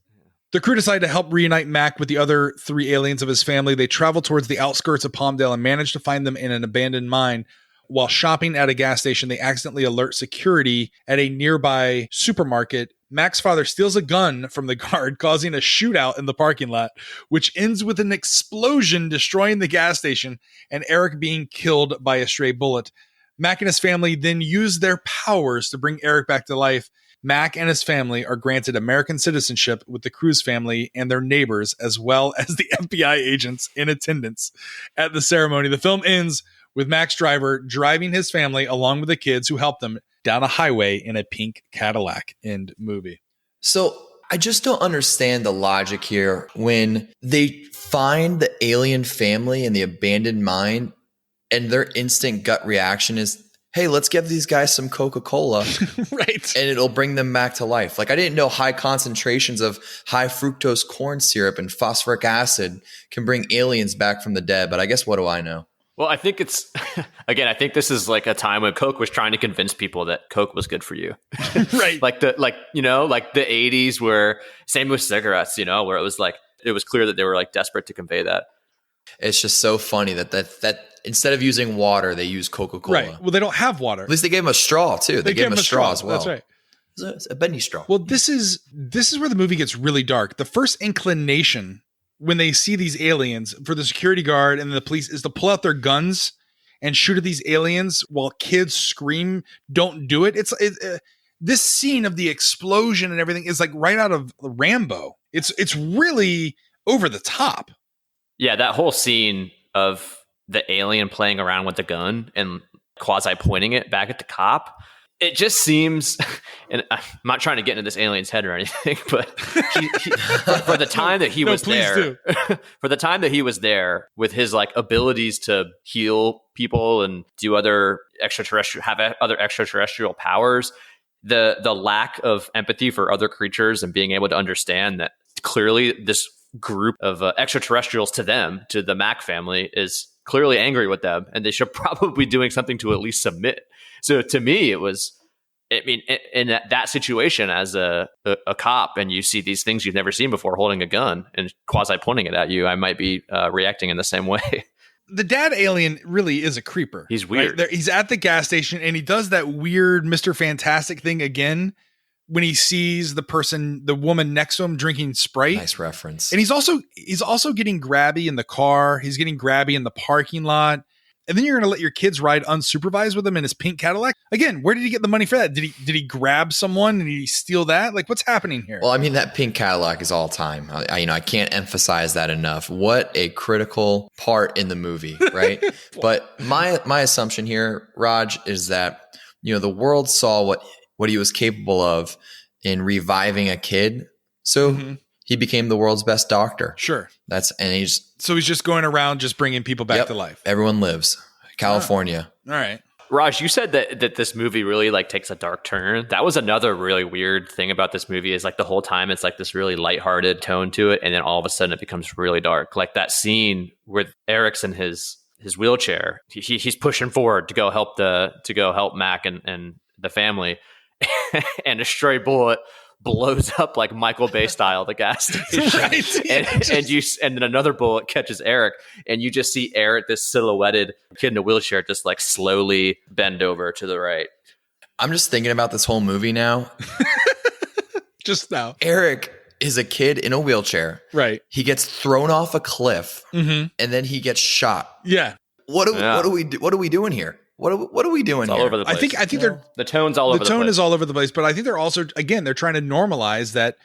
The crew decide to help reunite Mac with the other 3 aliens of his family. They travel towards the outskirts of Palmdale and manage to find them in an abandoned mine. While shopping at a gas station, they accidentally alert security at a nearby supermarket. Mac's father steals a gun from the guard, causing a shootout in the parking lot, which ends with an explosion destroying the gas station and Eric being killed by a stray bullet. Mac and his family then use their powers to bring Eric back to life. Mac and his family are granted American citizenship with the Cruz family and their neighbors, as well as the FBI agents in attendance at the ceremony. The film ends with Mac's driver driving his family along with the kids who helped them down a highway in a pink Cadillac. End movie. So I just don't understand the logic here when they find the alien family in the abandoned mine and their instant gut reaction is, hey, let's give these guys some Coca-Cola. Right. And it'll bring them back to life. Like I didn't know high concentrations of high fructose corn syrup and phosphoric acid can bring aliens back from the dead. But I guess what do I know? Well, I think it's, again, I think this is like a time when Coke was trying to convince people that Coke was good for you. Right. like the 80s where, same with cigarettes, where it was like, it was clear that they were like desperate to convey that. It's just so funny that instead of using water, they use Coca-Cola. Right. Well, they don't have water. At least they gave him a straw too. They gave him a straw as well. That's right. It's a bendy straw. Well, this is where the movie gets really dark. The first inclination when they see these aliens for the security guard and the police is to pull out their guns and shoot at these aliens while kids scream, "Don't do it." This scene of the explosion and everything is like right out of Rambo. It's really over the top. Yeah, that whole scene of the alien playing around with the gun and quasi pointing it back at the cop. It just seems, and I'm not trying to get into this alien's head or anything, but for the time that he was there, for the time that he was there with his like abilities to heal people and do other extraterrestrial powers, the lack of empathy for other creatures and being able to understand that clearly this group of extraterrestrials to the Mac family is clearly angry with them, and they should probably be doing something to at least submit. So to me, it was, I mean, in that situation as a cop, and you see these things you've never seen before holding a gun and quasi pointing it at you, I might be reacting in the same way. The dad alien really is a creeper. He's weird. Right? He's at the gas station and he does that weird Mr. Fantastic thing again when he sees the woman next to him drinking Sprite. Nice reference. And he's also getting grabby in the car. He's getting grabby in the parking lot. And then you're going to let your kids ride unsupervised with him in his pink Cadillac. Again, where did he get the money for that? Did he grab someone and did he steal that? Like, what's happening here? Well, I mean, that pink Cadillac is all time. I can't emphasize that enough. What a critical part in the movie, right? But my assumption here, Raj, is that, the world saw what he was capable of in reviving a kid. So he became the world's best doctor. Sure. So he's just going around just bringing people back to life. Everyone lives. California. All right. Raj, you said that this movie really like takes a dark turn. That was another really weird thing about this movie is like the whole time it's like this really lighthearted tone to it. And then all of a sudden it becomes really dark. Like that scene with Eric's in his wheelchair. He's pushing forward to go help Mac and the family. And a stray bullet blows up like Michael Bay style the gas station. Right. And then another bullet catches Eric, and you just see Eric, this silhouetted kid in a wheelchair, just like slowly bend over to the right. I'm just thinking about this whole movie now. Just now. Eric is a kid in a wheelchair. Right. He gets thrown off a cliff and then he gets shot. Yeah. What are we doing here? What are we doing it's here? All over the place. I think the tone's all over the place. The tone is all over the place, but I think they're also, again, they're trying to normalize that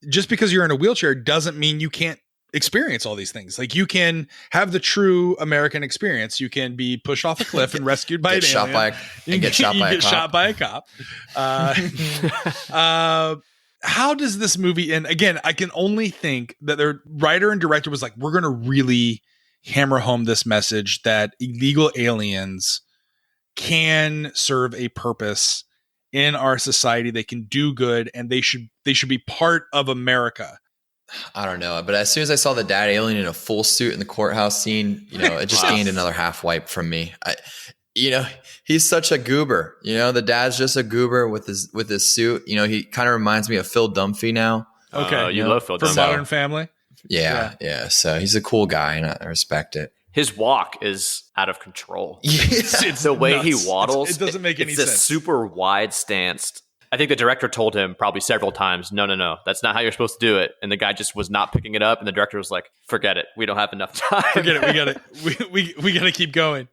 just because you're in a wheelchair doesn't mean you can't experience all these things. Like you can have the true American experience. You can be pushed off a cliff and rescued by an alien. Get shot by a cop. How does this movie end? Again, I can only think that their writer and director was like, we're going to really hammer home this message that illegal aliens can serve a purpose in our society. They can do good, and they should be part of America. I don't know, but as soon as I saw the dad alien in a full suit in the courthouse scene, it just gained another half wipe from me. He's such a goober. The dad's just a goober with his suit. He kind of reminds me of Phil Dunphy now. Okay, you love Phil Dunphy from Modern Family. Yeah. So he's a cool guy, and I respect it. His walk is out of control. It's the way nuts. he waddles. It doesn't make any sense. It's sense. a super wide stance. I think the director told him probably several times, no, that's not how you're supposed to do it. And the guy just was not picking it up. And the director was like, forget it. We don't have enough time. Forget it. We got it. We got to keep going.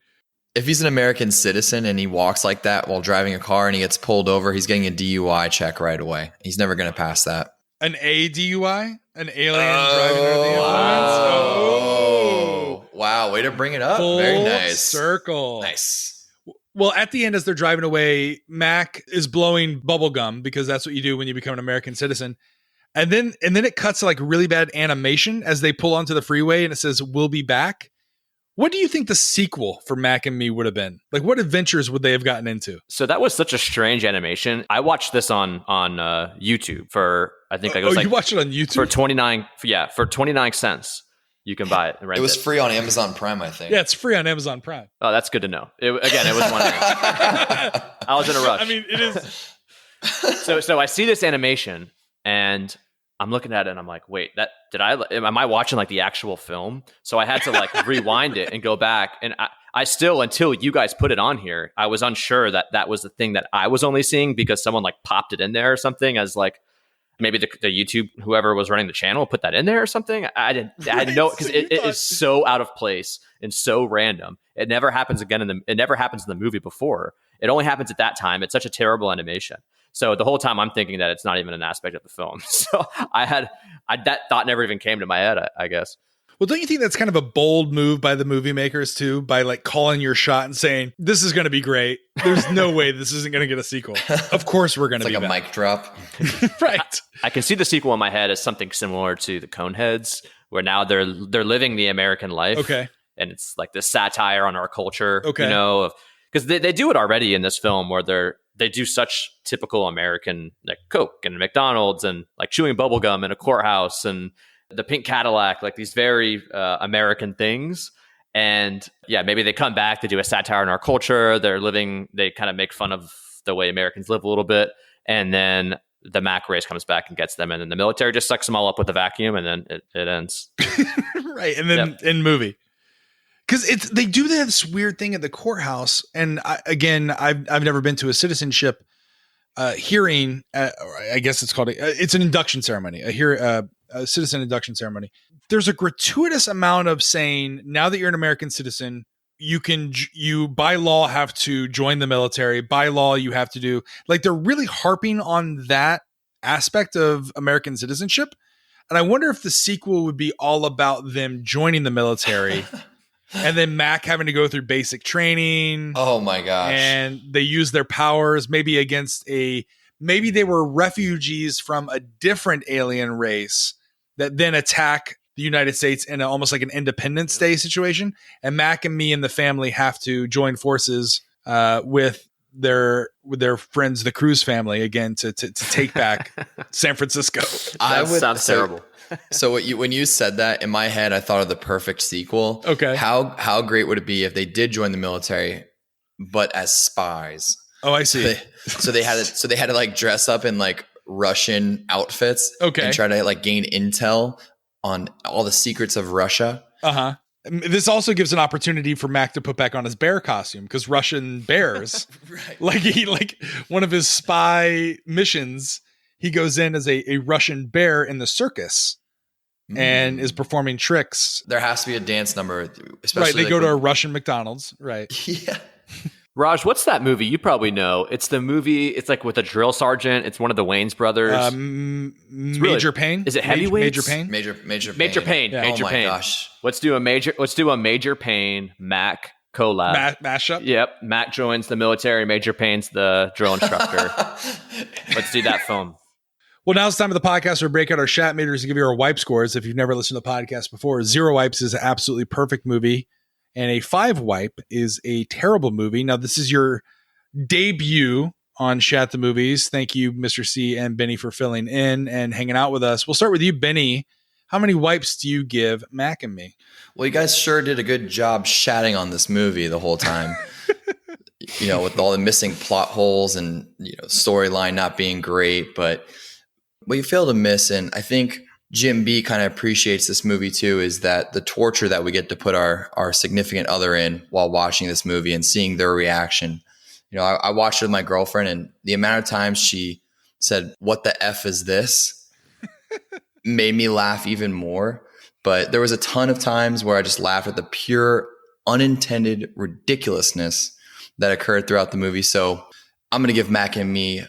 If he's an American citizen and he walks like that while driving a car and he gets pulled over, he's getting a DUI check right away. He's never going to pass that. An DUI? An alien driving under the influence? Oh. Wow. Way to bring it up. Full Very nice. Circle. Nice. Well, at the end, as they're driving away, Mac is blowing bubble gum because that's what you do when you become an American citizen. And then it cuts to like really bad animation as they pull onto the freeway and it says, "We'll be back." What do you think the sequel for Mac and Me would have been? Like, what adventures would they have gotten into? So that was such a strange animation. I watched this on YouTube for, I think it was you watched it on YouTube? For 29 cents. You can buy it. It was free on Amazon Prime, I think. Yeah, it's free on Amazon Prime. Oh, that's good to know. It was one. I was in a rush. I mean, it is. So I see this animation and I'm looking at it and I'm like, wait, am I watching like the actual film? So I had to like rewind it and go back. And I still, until you guys put it on here, I was unsure that was the thing that I was only seeing because someone like popped it in there or something as like, maybe the YouTube, whoever was running the channel, put that in there or something. I didn't know because it is so out of place and so random. It never happens again it never happens in the movie before. It only happens at that time. It's such a terrible animation. So the whole time I'm thinking that it's not even an aspect of the film. So that thought never even came to my head, I guess. Well, don't you think that's kind of a bold move by the movie makers too, by like calling your shot and saying, this is going to be great. There's no way this isn't going to get a sequel. Of course we're going to be like a back. mic drop. Right. I can see the sequel in my head as something similar to the Coneheads, where now they're living the American life. Okay. And it's like this satire on our culture, Okay. you know, because they do it already in this film where they do such typical American, like Coke and McDonald's and like chewing bubblegum in a courthouse and the pink Cadillac, like these very American things. And yeah, maybe they come back to do a satire on our culture. They kind of make fun of the way Americans live a little bit. And then the Mac race comes back and gets them. And then the military just sucks them all up with a vacuum and then it ends. Right. And then in movie. Because they do this weird thing at the courthouse. And I've never been to a citizenship hearing. I guess it's called it's an induction ceremony. A citizen induction ceremony. There's a gratuitous amount of saying, now that you're an American citizen, you by law have to join the military. By law, you have to do, like, they're really harping on that aspect of American citizenship. And I wonder if the sequel would be all about them joining the military and then Mac having to go through basic training. Oh my gosh. And they use their powers maybe against maybe they were refugees from a different alien race that then attack the United States in almost like an Independence Day situation. And Mac and me and the family have to join forces with their friends, the Cruz family, again to take back San Francisco. That sounds terrible. So when you said that, in my head, I thought of the perfect sequel. Okay. How great would it be if they did join the military, but as spies? Oh, I see. So they had to like dress up in like Russian outfits. Okay. And try to like gain intel on all the secrets of Russia. Uh-huh. This also gives an opportunity for Mac to put back on his bear costume, because Russian bears, Right. like one of his spy missions, he goes in as a Russian bear in the circus and is performing tricks. There has to be a dance number, especially Right. They like go to a Russian McDonald's. Right. Yeah. Raj, what's that movie? You probably know. It's the movie. It's like with a drill sergeant. It's one of the Wayans brothers. Major Payne. Is it Heavyweights? Major Payne. Major Payne. Yeah. Oh my gosh. Let's do a Major Payne Mac collab. Mashup. Yep. Mac joins the military. Major Payne's the drill instructor. Let's do that film. Well, now it's time for the podcast where we break out our shat meters to give you our wipe scores. If you've never listened to the podcast before, 0 wipes is an absolutely perfect movie, and a 5 wipe is a terrible movie. Now, this is your debut on Shat the Movies. Thank you, Mr. C and Benny, for filling in and hanging out with us. We'll start with you, Benny. How many wipes do you give Mac and me? Well, you guys sure did a good job shatting on this movie the whole time. With all the missing plot holes and storyline not being great, but what you fail to miss, and I think Jim B kind of appreciates this movie too, is that the torture that we get to put our significant other in while watching this movie and seeing their reaction. I watched it with my girlfriend, and the amount of times she said, "What the F is this?" made me laugh even more. But there was a ton of times where I just laughed at the pure unintended ridiculousness that occurred throughout the movie. So I'm going to give Mac and me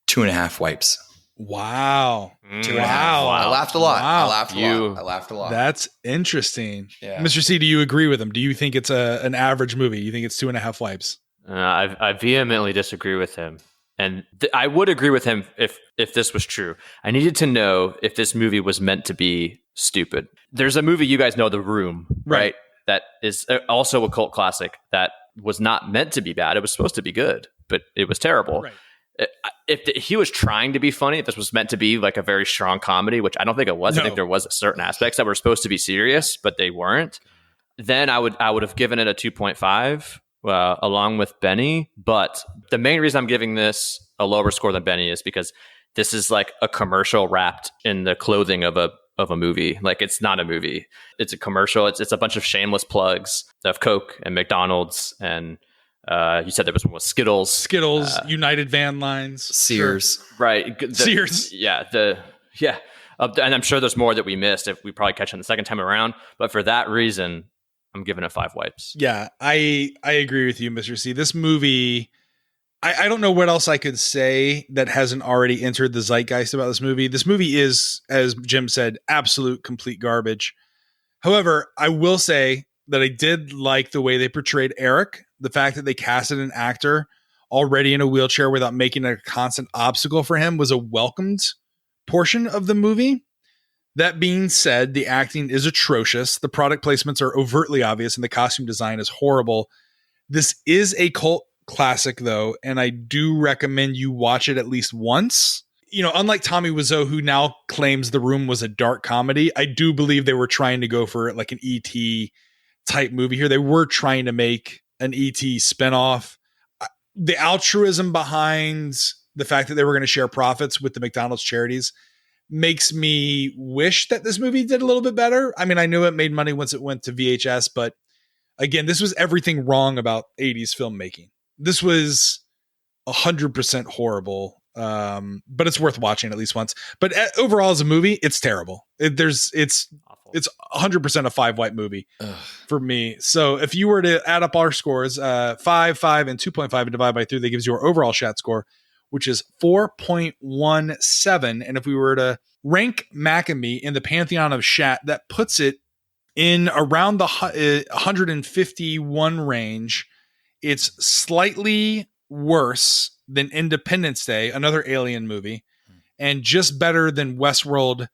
2.5 wipes. Wow. 2.5. I laughed a lot. Wow. I laughed a lot. That's interesting. Yeah. Mr. C, do you agree with him? Do you think it's an average movie? You think it's 2.5 wipes? I vehemently disagree with him. And I would agree with him if this was true. I needed to know if this movie was meant to be stupid. There's a movie, you guys know, The Room, right? That is also a cult classic that was not meant to be bad. It was supposed to be good, but it was terrible. Right. If he was trying to be funny, if this was meant to be like a very strong comedy, which I don't think it was. No. I think there was certain aspects that were supposed to be serious, but they weren't. Then I would have given it a 2.5 along with Benny. But the main reason I'm giving this a lower score than Benny is because this is like a commercial wrapped in the clothing of a movie. Like, it's not a movie. It's a commercial. It's a bunch of shameless plugs of Coke and McDonald's, and you said there was one with Skittles, United Van Lines, Sears, sure. Right? Sears, and I'm sure there's more that we missed if we probably catch it the second time around. But for that reason, I'm giving it 5 wipes. Yeah, I agree with you, Mr. C. This movie, I don't know what else I could say that hasn't already entered the zeitgeist about this movie. This movie is, as Jim said, absolute complete garbage. However, I will say that I did like the way they portrayed Eric. The fact that they casted an actor already in a wheelchair without making it a constant obstacle for him was a welcomed portion of the movie. That being said, the acting is atrocious. The product placements are overtly obvious and the costume design is horrible. This is a cult classic, though, and I do recommend you watch it at least once. You know, unlike Tommy Wiseau, who now claims The Room was a dark comedy, I do believe they were trying to go for like an E.T. type movie here. They were trying to make an E.T. spinoff. The altruism behind the fact that they were going to share profits with the McDonald's charities makes me wish that this movie did a little bit better. I mean, I knew it made money once it went to VHS, but again, this was everything wrong about 80s filmmaking. This was 100% horrible. But it's worth watching at least once. But overall, as a movie, it's terrible. It's 100% a 5 white movie for me. So if you were to add up our scores, 5, 5, and 2.5 and divide by 3, that gives you our overall Shat score, which is 4.17. And if we were to rank Mac and Me in the pantheon of Shat, that puts it in around the 151 range. It's slightly worse than Independence Day, another Alien movie, and just better than Westworld,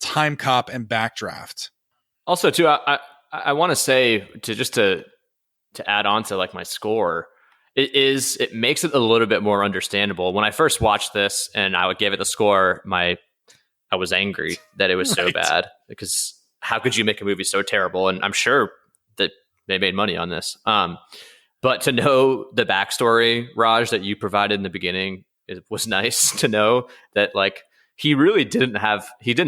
Time Cop, and Backdraft. Also, too, I want to say to add on to like my score, it makes it a little bit more understandable. When I first watched this and I would give it the score, I was angry that it was so bad, because how could you make a movie so terrible? And I'm sure that they made money on this. But to know the backstory, Raj, that you provided in the beginning, it was nice to know that like he really didn't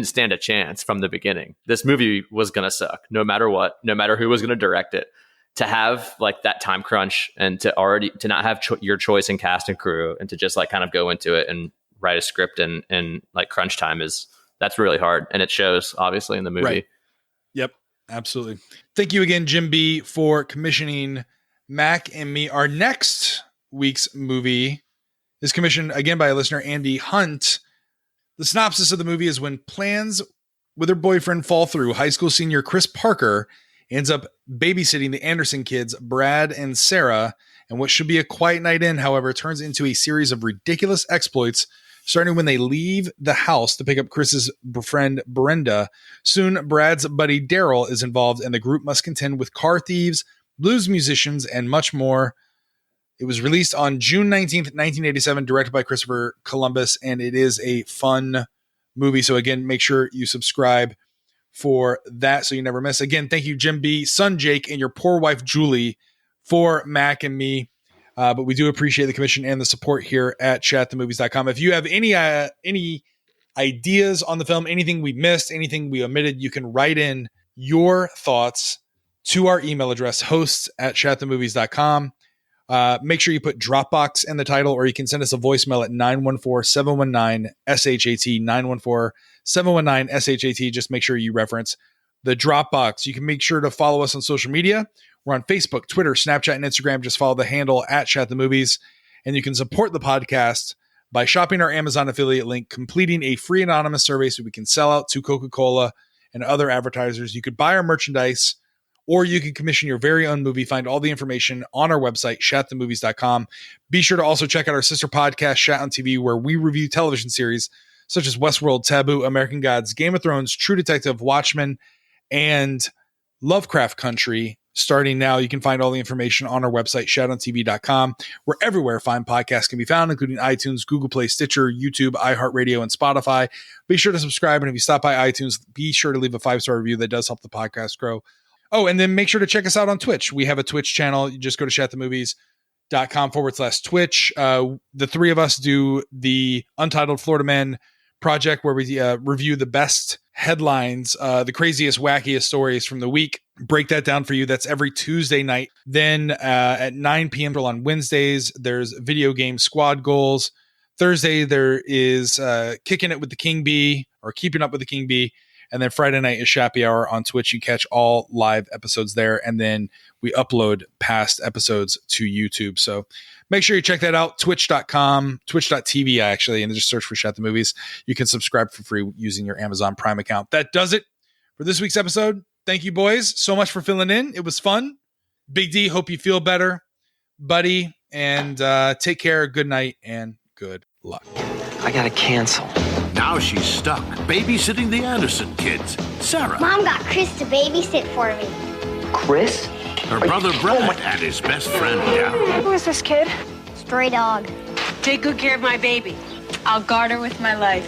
stand a chance from the beginning. This movie was going to suck no matter what, no matter who was going to direct it. To have like that time crunch and to not have your choice in cast and crew, and to just like kind of go into it and write a script and like crunch time, that's really hard. And it shows obviously in the movie. Right. Yep, absolutely. Thank you again, Jim B, for commissioning Mac and Me. Our next week's movie is commissioned again by a listener, Andy Hunt. The synopsis of the movie is: when plans with her boyfriend fall through, high school senior Chris Parker ends up babysitting the Anderson kids, Brad and Sarah, and what should be a quiet night in, however, turns into a series of ridiculous exploits, starting when they leave the house to pick up Chris's friend Brenda. Soon, Brad's buddy Daryl is involved, and the group must contend with car thieves, blues musicians, and much more. It was released on June 19th, 1987, directed by Christopher Columbus, and it is a fun movie. So again, make sure you subscribe for that so you never miss. Again, thank you, Jim B, son Jake, and your poor wife Julie for Mac and Me. But we do appreciate the commission and the support here at chatthemovies.com. If you have any ideas on the film, anything we missed, anything we omitted, you can write in your thoughts to our email address, hosts@chatthemovies.com. Make sure you put Dropbox in the title, or you can send us a voicemail at 914-719-SHAT, 914-719-SHAT. Just make sure you reference the Dropbox. You can make sure to follow us on social media. We're on Facebook, Twitter, Snapchat, and Instagram. Just follow the handle @ChatTheMovies. And you can support the podcast by shopping our Amazon affiliate link, completing a free anonymous survey so we can sell out to Coca-Cola and other advertisers. You could buy our merchandise, or you can commission your very own movie. Find all the information on our website, chatthemovies.com. Be sure to also check out our sister podcast, Shat on TV, where we review television series such as Westworld, Taboo, American Gods, Game of Thrones, True Detective, Watchmen, and Lovecraft Country. Starting now, you can find all the information on our website, shatontv.com. We're everywhere fine podcasts can be found, including iTunes, Google Play, Stitcher, YouTube, iHeartRadio, and Spotify. Be sure to subscribe, and if you stop by iTunes, be sure to leave a 5-star review. That does help the podcast grow. Oh, and then make sure to check us out on Twitch. We have a Twitch channel. You just go to chatthemovies.com/Twitch. The three of us do the Untitled Florida Men project, where we review the best headlines, the craziest, wackiest stories from the week. Break that down for you. That's every Tuesday night. Then at 9 p.m. on Wednesdays, there's video game squad goals. Thursday, there is Kicking It with the King Bee, or Keeping Up with the King Bee. And then Friday night is Shappy Hour on Twitch. You catch all live episodes there. And then we upload past episodes to YouTube. So make sure you check that out. Twitch.com, twitch.tv actually, and just search for Shat the Movies. You can subscribe for free using your Amazon Prime account. That does it for this week's episode thank you, boys, so much for filling in. It was fun. Big D, hope you feel better, buddy. And take care. Good night and good luck. I gotta cancel. Now she's stuck babysitting the Anderson kids. Sarah. Mom got Chris to babysit for me. Chris? Her brother Brad and his best friend Darryl. Who is this kid? Stray dog. Take good care of my baby. I'll guard her with my life.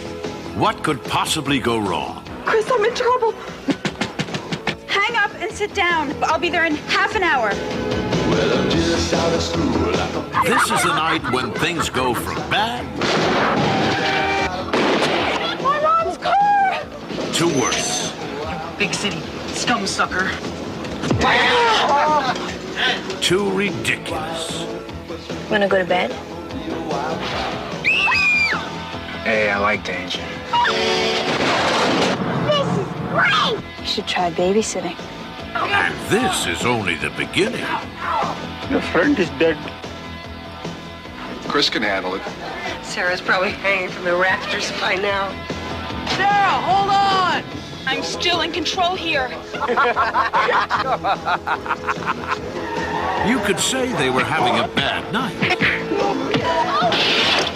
What could possibly go wrong? Chris, I'm in trouble. Hang up and sit down. I'll be there in half an hour. This is the night when things go from bad My mom's car! to worse. Big city scum sucker. To ridiculous. Wanna go to bed? Hey, I like danger. This is great! You should try babysitting. And this is only the beginning. Your friend is dead. Chris can handle it. Sarah's probably hanging from the rafters by now. Sarah, hold on! I'm still in control here. You could say they were having a bad night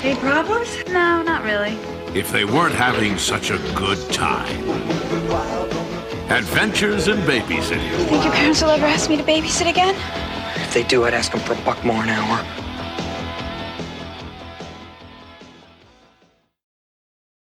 Any problems? No, not really. if they weren't having such a good time. Adventures in Babysitting. Think your parents will ever ask me to babysit again? If they do, I'd ask them for $1 more an hour.